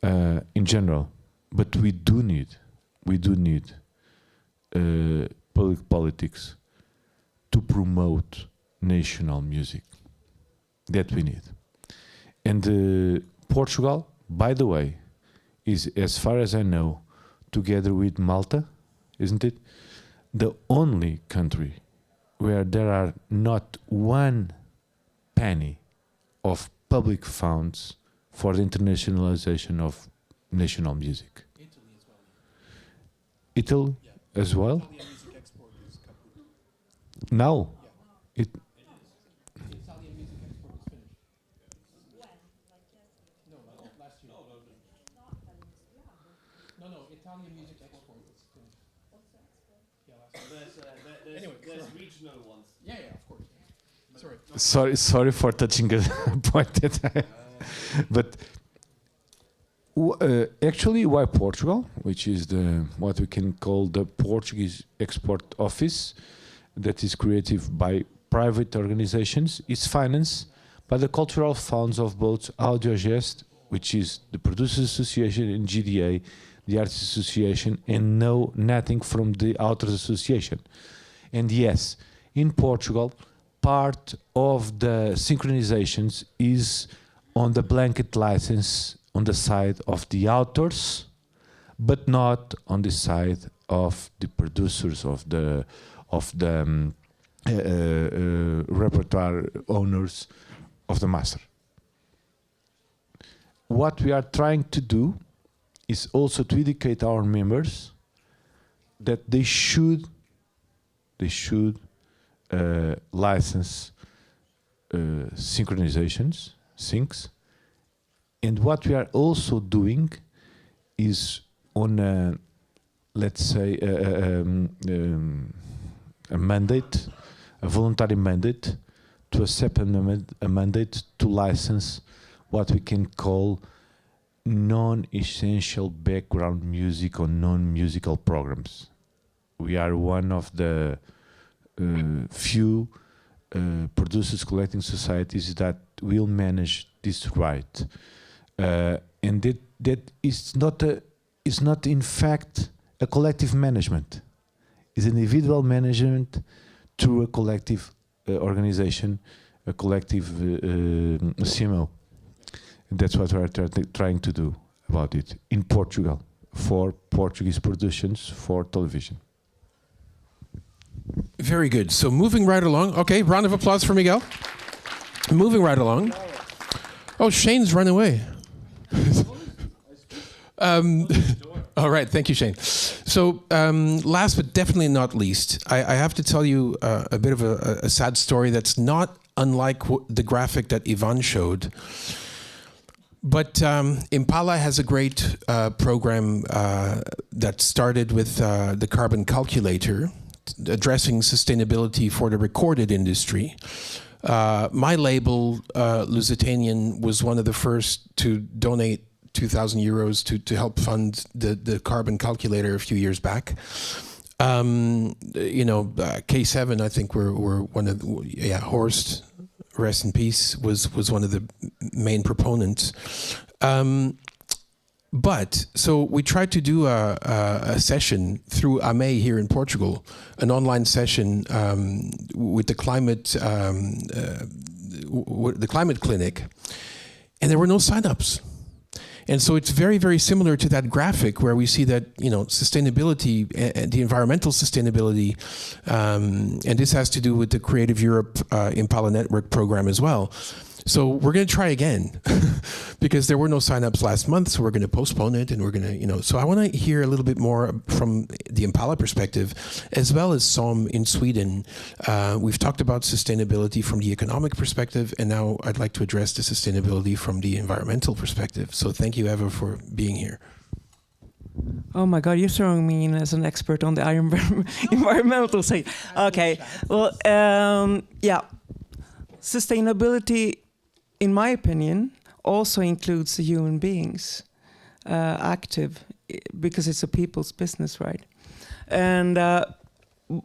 in general, but we do need public politics to promote national music. That we need. And Portugal, by the way, is, as far as I know, together with Malta, isn't it, the only country where there are not one penny of public funds for the internationalization of national music. Italy as well? Now? It Italian music export is finished. There's regional ones. Yeah, of course. Sorry for touching a point that but actually, why Portugal, which is what we can call the Portuguese Export Office, that is created by private organizations, is financed by the cultural funds of both Audiogest, which is the Producers Association, and GDA, the Artists Association, and nothing from the Authors Association. And yes, in Portugal, part of the synchronizations is on the blanket license on the side of the authors, but not on the side of the producers of the repertoire owners of the master. What we are trying to do is also to educate our members that they should license synchronizations, syncs. And what we are also doing is on a, let's say, a mandate, a voluntary mandate, to accept a mandate to license what we can call non-essential background music or non-musical programs. We are one of the few producers collecting societies that will manage this right, and that is not in fact a collective management. It's an individual management through a collective organization, a collective CMO. And that's what we're trying to do about it in Portugal for Portuguese productions for television. Very good. So moving right along. Okay, round of applause for Miguel. Moving right along. Oh, Shane's run away. All right, thank you, Shane. So last but definitely not least, I have to tell you a bit of a sad story that's not unlike the graphic that Ivan showed. But Impala has a great program that started with the carbon calculator, addressing sustainability for the recorded industry. My label, Lusitanian, was one of the first to donate 2,000 euros to help fund the carbon calculator a few years back. K7, I think, were one of Horst, rest in peace, was one of the main proponents. But so we tried to do a session through AME here in Portugal, an online session with the climate clinic, and there were no signups. And so it's very, very similar to that graphic where we see that, sustainability, the environmental sustainability, and this has to do with the Creative Europe Impala Network program as well. So we're going to try again because there were no signups last month, so we're going to postpone it, and we're going to, so I want to hear a little bit more from the Impala perspective, as well as SOM in Sweden. We've talked about sustainability from the economic perspective, and now I'd like to address the sustainability from the environmental perspective. So thank you, Eva, for being here. Oh my God, you're throwing me in as an expert on the environmental side. Okay, well, yeah. Sustainability, in my opinion, also includes the human beings active, because it's a people's business, right? And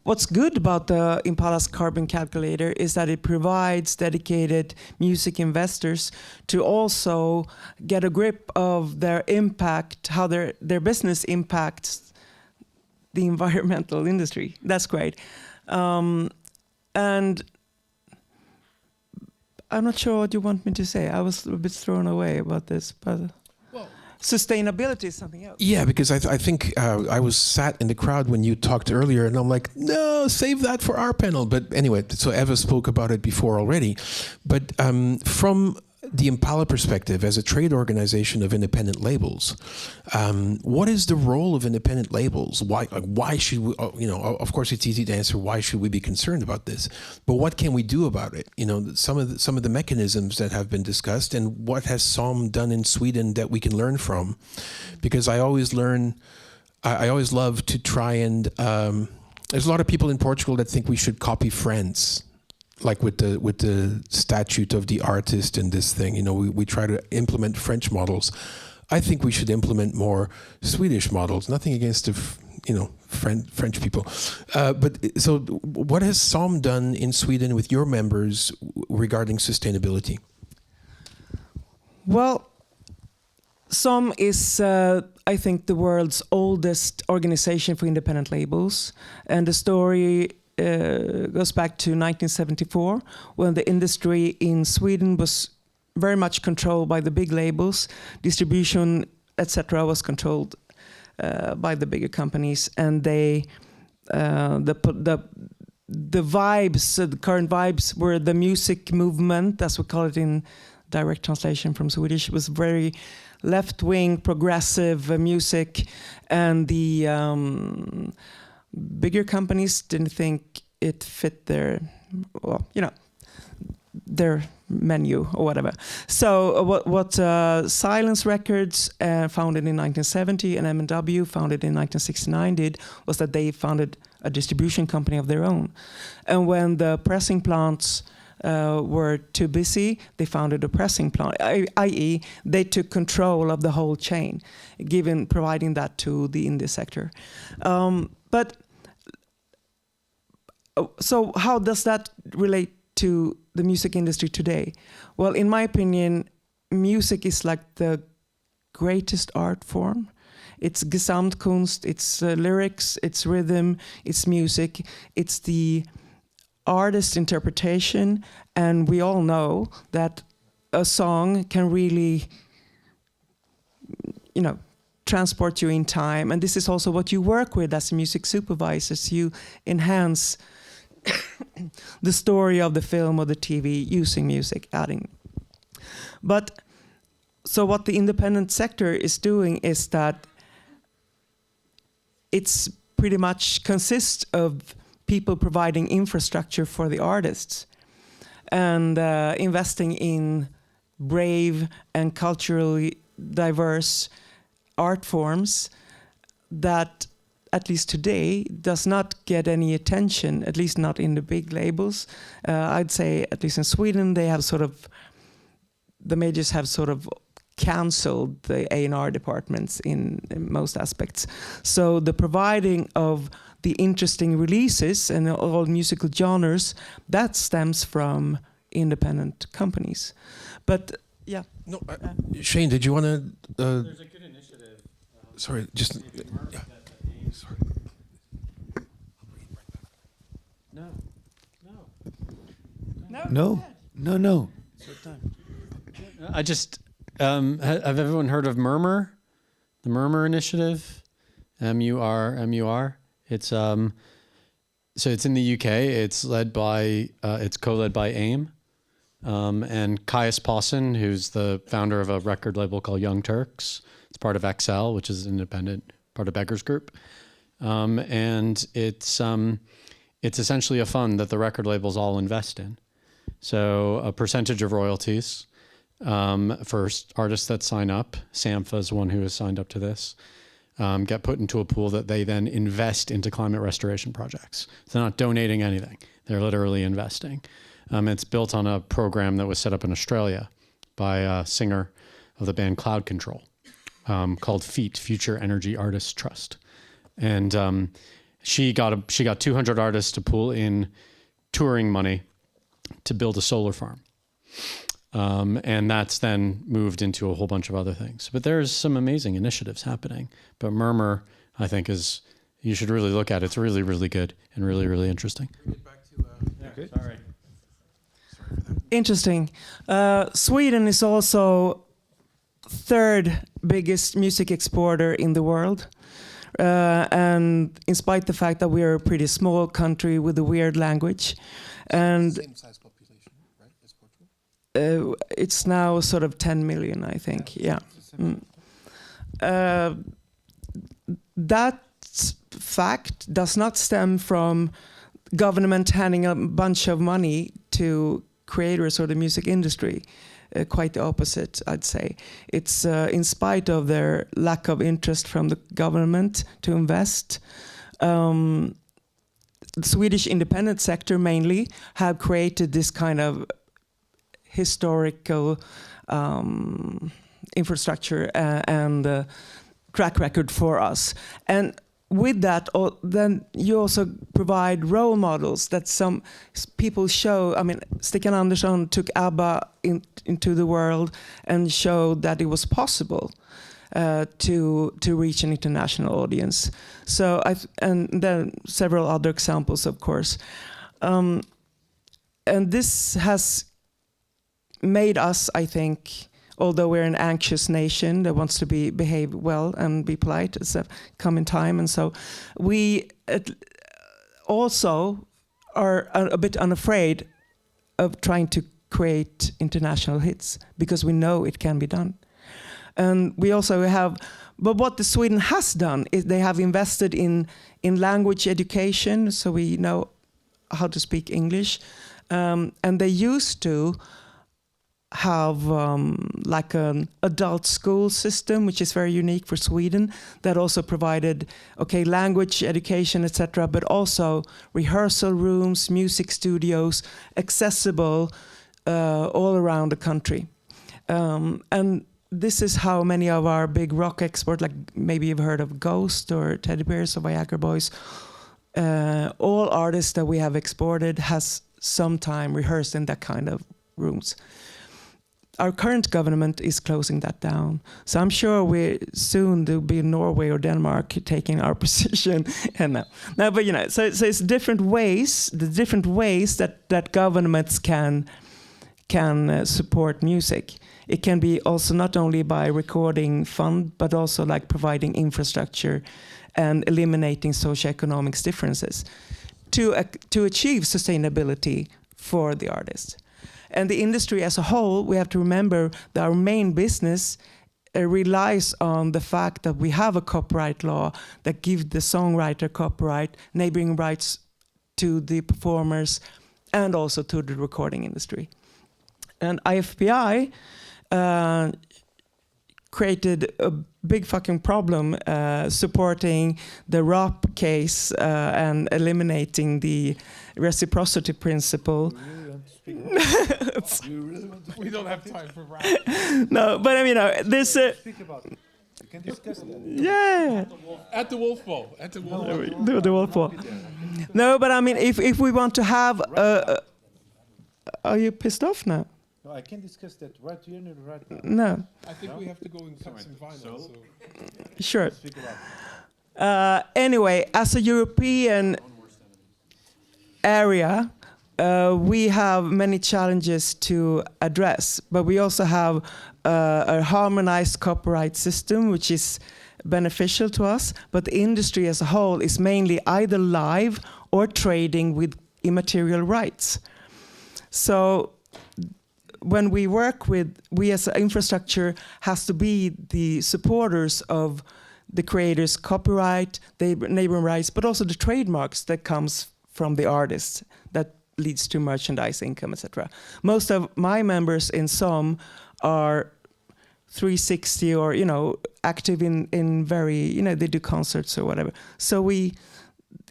what's good about the Impala's carbon calculator is that it provides dedicated music investors to also get a grip of their impact, how their business impacts the environmental industry. That's great. And I'm not sure what you want me to say. I was a bit thrown away about this, but sustainability is something else. Yeah, because I think I was sat in the crowd when you talked earlier, and I'm like, no, save that for our panel. But anyway, so Eva spoke about it before already. But from the Impala perspective, as a trade organization of independent labels, what is the role of independent labels? Why should we, of course it's easy to answer, why should we be concerned about this? But what can we do about it? Some of the mechanisms that have been discussed, and what has SOM done in Sweden that we can learn from? Because I always love to try and, there's a lot of people in Portugal that think we should copy France, like with the statute of the artist and this thing, we try to implement French models. I think we should implement more Swedish models. Nothing against the, French people. But so, what has SOM done in Sweden with your members regarding sustainability? Well, SOM is, I think, the world's oldest organization for independent labels, and the story goes back to 1974, when the industry in Sweden was very much controlled by the big labels. Distribution, etc., was controlled by the bigger companies, and the the vibes, the current vibes, were the music movement, as we call it in direct translation from Swedish, was very left-wing, progressive music, and the bigger companies didn't think it fit their, well, you know, their menu or whatever. So what Silence Records, founded in 1970, and M&W, founded in 1969, did was that they founded a distribution company of their own. And when the pressing plants were too busy, they founded a pressing plant, i.e. they took control of the whole chain, providing that to the indie sector. So how does that relate to the music industry today? Well, in my opinion, music is like the greatest art form. It's Gesamtkunst, it's lyrics, it's rhythm, it's music, it's the artist interpretation, and we all know that a song can really, you know, transport you in time. And this is also what you work with as music supervisors. You enhance the story of the film or the TV using music, adding. But so what the independent sector is doing is that it's pretty much consists of people providing infrastructure for the artists and investing in brave and culturally diverse art forms that, at least today, does not get any attention, at least not in the big labels. I'd say, at least in Sweden, they have sort of, the majors have sort of cancelled the A&R departments in most aspects. So the providing of the interesting releases and all musical genres, that stems from independent companies. But yeah. No, Shane, did you want to? There's a good initiative. Sorry, just. Yeah. Sorry. No. I just have everyone heard of Murmur? The Murmur Initiative, MUR. It's so it's in the UK. It's led by it's co-led by AIM, and Caius Pawson, who's the founder of a record label called Young Turks. It's part of XL, which is an independent part of Beggars Group, and it's essentially a fund that the record labels all invest in. So a percentage of royalties for artists that sign up. Sampha is one who has signed up to this. Get put into a pool that they then invest into climate restoration projects. They're not donating anything. They're literally investing. It's built on a program that was set up in Australia by a singer of the band Cloud Control called FEAT, Future Energy Artists Trust. And she got 200 artists to pool in touring money to build a solar farm. And that's then moved into a whole bunch of other things. But there's some amazing initiatives happening. But Murmur, I think, you should really look at it. It's really, really good and really, really interesting. Sorry. Interesting. Sweden is also third biggest music exporter in the world. And in spite of the fact that we are a pretty small country with a weird language. And same size population, right, as Portugal? It's now sort of 10 million, I think. Yeah. That fact does not stem from government handing a bunch of money to creators or the music industry. Quite the opposite, I'd say. It's in spite of their lack of interest from the government to invest. The Swedish independent sector mainly have created this kind of historical infrastructure and track record for us. And with that, then you also provide role models that some people show. I mean, Stickan Andersson took ABBA into the world and showed that it was possible to reach an international audience. So and then several other examples, of course. And this has made us, I think, although we're an anxious nation that wants to behave well and be polite, it's come in time, and so we also are a bit unafraid of trying to create international hits because we know it can be done. And we also have, but what the Sweden has done is they have invested in language education, so we know how to speak English. And they used to have like an adult school system, which is very unique for Sweden, that also provided, language education, etc., but also rehearsal rooms, music studios, accessible all around the country. And this is how many of our big rock exports, like maybe you've heard of Ghost or Teddy Bears or Viagra Boys, all artists that we have exported has some time rehearsed in that kind of rooms. Our current government is closing that down. So I'm sure soon there'll be Norway or Denmark taking our position. And no, but so it's different ways, the different ways that governments can support music. It can be also not only by recording fund, but also like providing infrastructure and eliminating socioeconomic differences to achieve sustainability for the artist. And the industry as a whole, we have to remember that our main business relies on the fact that we have a copyright law that gives the songwriter copyright, neighboring rights to the performers, and also to the recording industry. And IFPI created a big fucking problem supporting the RAP case and eliminating the reciprocity principle. We don't have time for rap. No, but I mean, there's a... Speak about it. You can discuss that. Yeah. At the Wolf Ball. At the Wolf Ball. The Wolf Ball. No, but I mean, if we want to have... are you pissed off now? No, I can discuss that right here and right now. No. I think we have to go and cut some vinyl. So. Sure. Speak about it. Anyway, as a European area, we have many challenges to address, but we also have a harmonized copyright system, which is beneficial to us, but the industry as a whole is mainly either live or trading with immaterial rights. So when we work we as an infrastructure has to be the supporters of the creators' copyright, the neighboring rights, but also the trademarks that comes from the artists that leads to merchandise income, etc. Most of my members in SOM are 360 or, active in very, they do concerts or whatever. So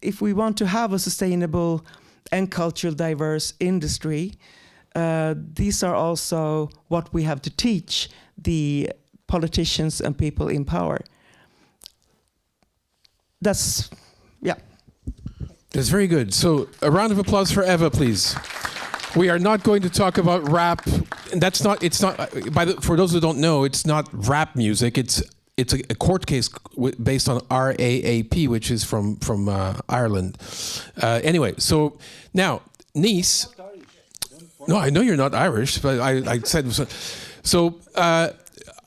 if we want to have a sustainable and cultural diverse industry, these are also what we have to teach the politicians and people in power. That's very good. So a round of applause for Eva, please. We are not going to talk about rap. That's not. It's not. For those who don't know, it's not rap music. It's a court case based on RAAP, which is from Ireland. Anyway, so now Nice. No, I know you're not Irish, but I said so.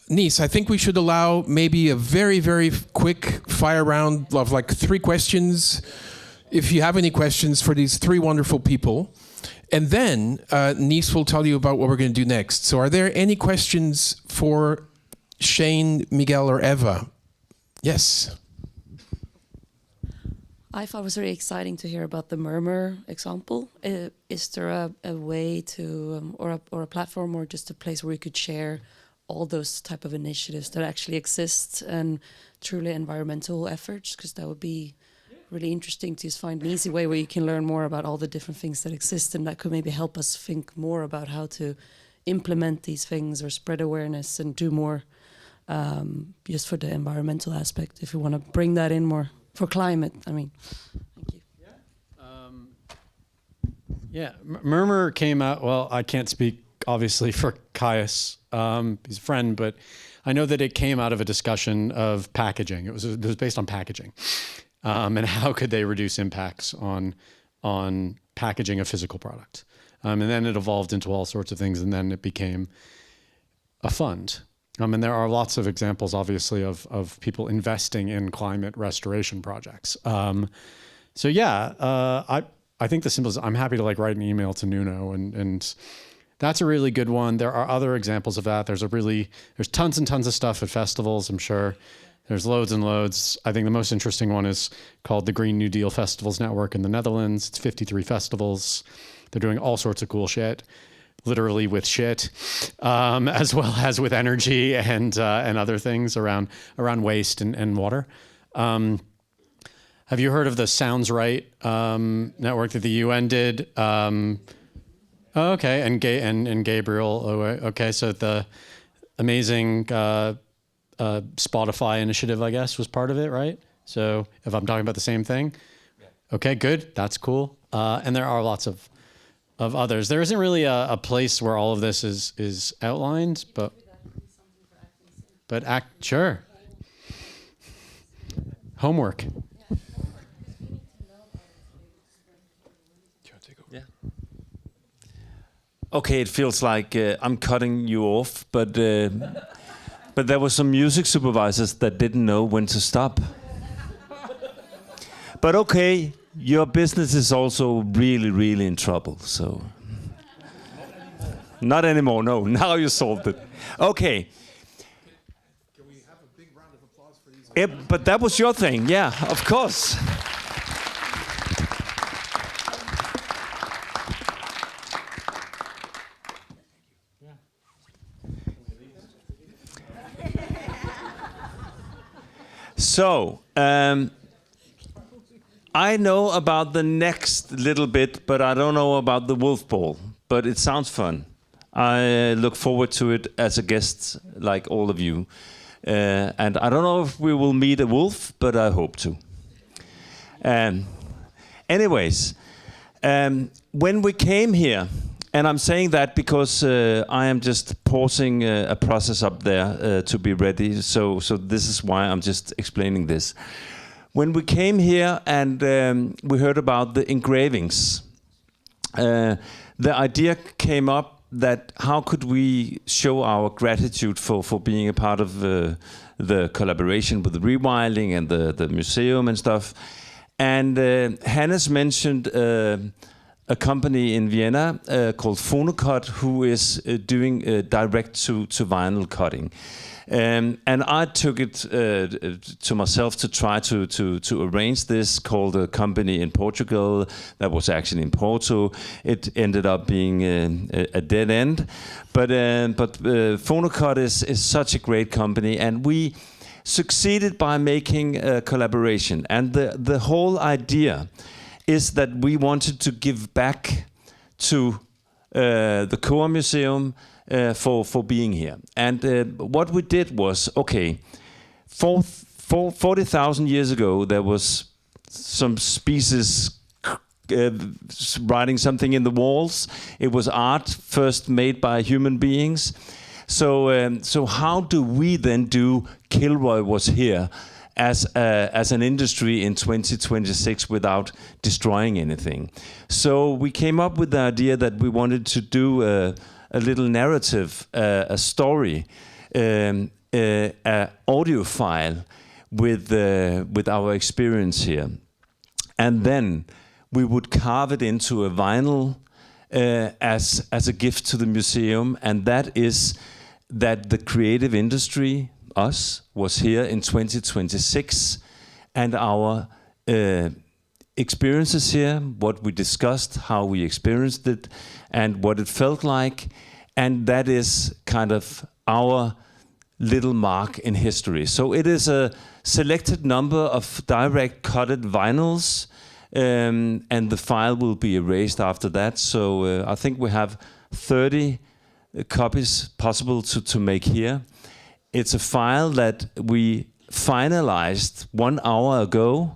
Nice, I think we should allow maybe a very, very quick fire round of like 3 questions, if you have any questions for these 3 wonderful people. And then Nice will tell you about what we're going to do next. So are there any questions for Shane, Miguel, or Eva? Yes. I thought it was very exciting to hear about the Murmur example. Is there a way to, or a platform, or just a place where you could share all those type of initiatives that actually exist and truly environmental efforts? Because that would be really interesting to just find an easy way where you can learn more about all the different things that exist, and that could maybe help us think more about how to implement these things or spread awareness and do more just for the environmental aspect, if you want to bring that in more for climate. I mean, thank you. Yeah, Murmur came out, well, I can't speak obviously for Caius, he's a friend, but I know that it came out of a discussion of packaging. It was based on packaging. And how could they reduce impacts on packaging a physical product? And then it evolved into all sorts of things, and then it became a fund. And there are lots of examples, obviously, of people investing in climate restoration projects. I think the simplest, I'm happy to like write an email to Nuno, and that's a really good one. There are other examples of that. There's tons and tons of stuff at festivals, I'm sure. There's loads and loads. I think the most interesting one is called the Green New Deal Festivals Network in the Netherlands. It's 53 festivals. They're doing all sorts of cool shit, literally with shit, as well as with energy and other things around waste and water. Have you heard of the Sounds Right network that the UN did? Okay, and Gabriel. Okay, so the amazing Spotify initiative, I guess, was part of it, right? So if I'm talking about the same thing, okay, good, that's cool. And there are lots of others. There isn't really a place where all of this is outlined, but sure. Homework. Yeah. Okay, it feels like I'm cutting you off, but there were some music supervisors that didn't know when to stop. But okay, your business is also really, really in trouble, so... Not anymore, no. Now you solved it. Okay. Can we have a big round of applause for these? But that was your thing, yeah, of course. So, I know about the next little bit, but I don't know about the wolf ball. But it sounds fun. I look forward to it as a guest, like all of you. And I don't know if we will meet a wolf, but I hope to. Anyways, when we came here, and I'm saying that because I am just pausing a process up there to be ready. So this is why I'm just explaining this. When we came here and we heard about the engravings, the idea came up that how could we show our gratitude for being a part of the collaboration with the rewilding and the museum and stuff. And Hannes mentioned a company in Vienna called Phonocut, who is doing direct-to vinyl cutting. And I took it to myself to try to arrange this, called a company in Portugal that was actually in Porto. It ended up being a dead end. But Phonocut is such a great company, and we succeeded by making a collaboration. And the whole idea is that we wanted to give back to the Coa Museum for being here. And what we did was, okay, 40,000 years ago, there was some species writing something in the walls. It was art first made by human beings. So how do we then do Kilroy Was Here as an industry in 2026 without destroying anything? So we came up with the idea that we wanted to do a little narrative, a story, an audio file with our experience here. And then we would carve it into a vinyl as a gift to the museum, and that is that the creative industry, us, was here in 2026, and our experiences here, what we discussed, how we experienced it, and what it felt like, and that is kind of our little mark in history. So it is a selected number of direct cutted vinyls, and the file will be erased after that. So I think we have 30 copies possible to make here. It's a file that we finalized 1 hour ago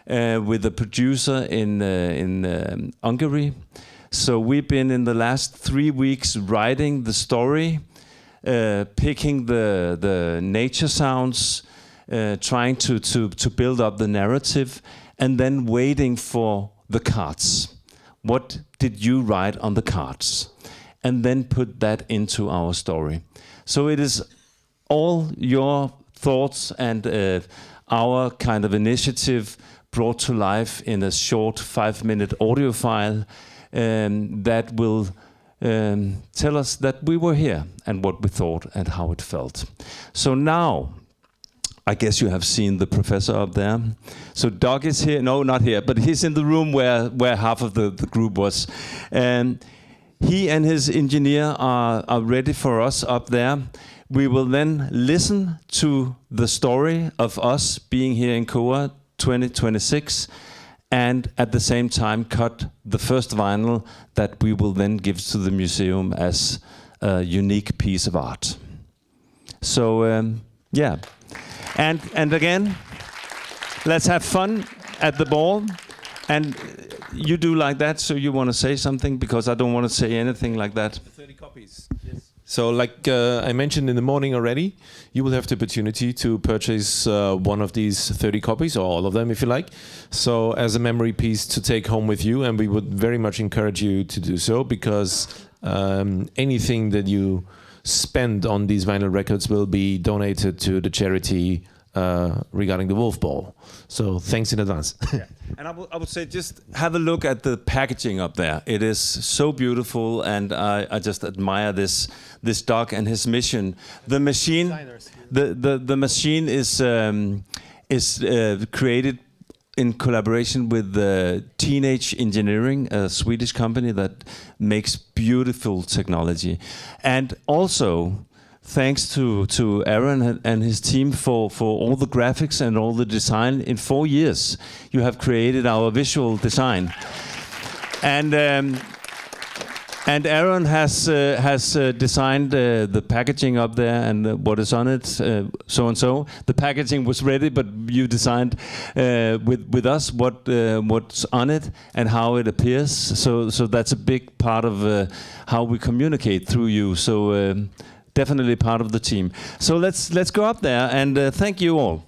with a producer in Hungary. So we've been in the last 3 weeks writing the story, picking the nature sounds, trying to build up the narrative, and then waiting for the cards. What did you write on the cards? And then put that into our story. So it is all your thoughts and our kind of initiative brought to life in a short 5-minute audio file that will tell us that we were here and what we thought and how it felt. So now, I guess you have seen the professor up there. So Doug is here. No, not here, but he's in the room where half of the group was. And he and his engineer are ready for us up there. We will then listen to the story of us being here in Koa 2026, and at the same time cut the first vinyl that we will then give to the museum as a unique piece of art. So, yeah. And again, let's have fun at the ball. And you do like that, so you want to say something? Because I don't want to say anything like that. 30 copies. Yes. So like I mentioned in the morning already, you will have the opportunity to purchase one of these 30 copies, or all of them if you like. So as a memory piece to take home with you, and we would very much encourage you to do so, because anything that you spend on these vinyl records will be donated to the charity regarding the Wolf Ball. So thanks in advance. Yeah. And I would say just have a look at the packaging up there. It is so beautiful, and I just admire this dog and his mission. The machine, the machine is created in collaboration with Teenage Engineering, a Swedish company that makes beautiful technology, and also thanks to Aaron and his team for all the graphics and all the design. In 4 years, you have created our visual design, and Aaron has designed the packaging up there and what is on it, so and so. The packaging was ready, but you designed with us what's on it and how it appears. So that's a big part of how we communicate through you. So. Definitely part of the team. So let's go up there and thank you all.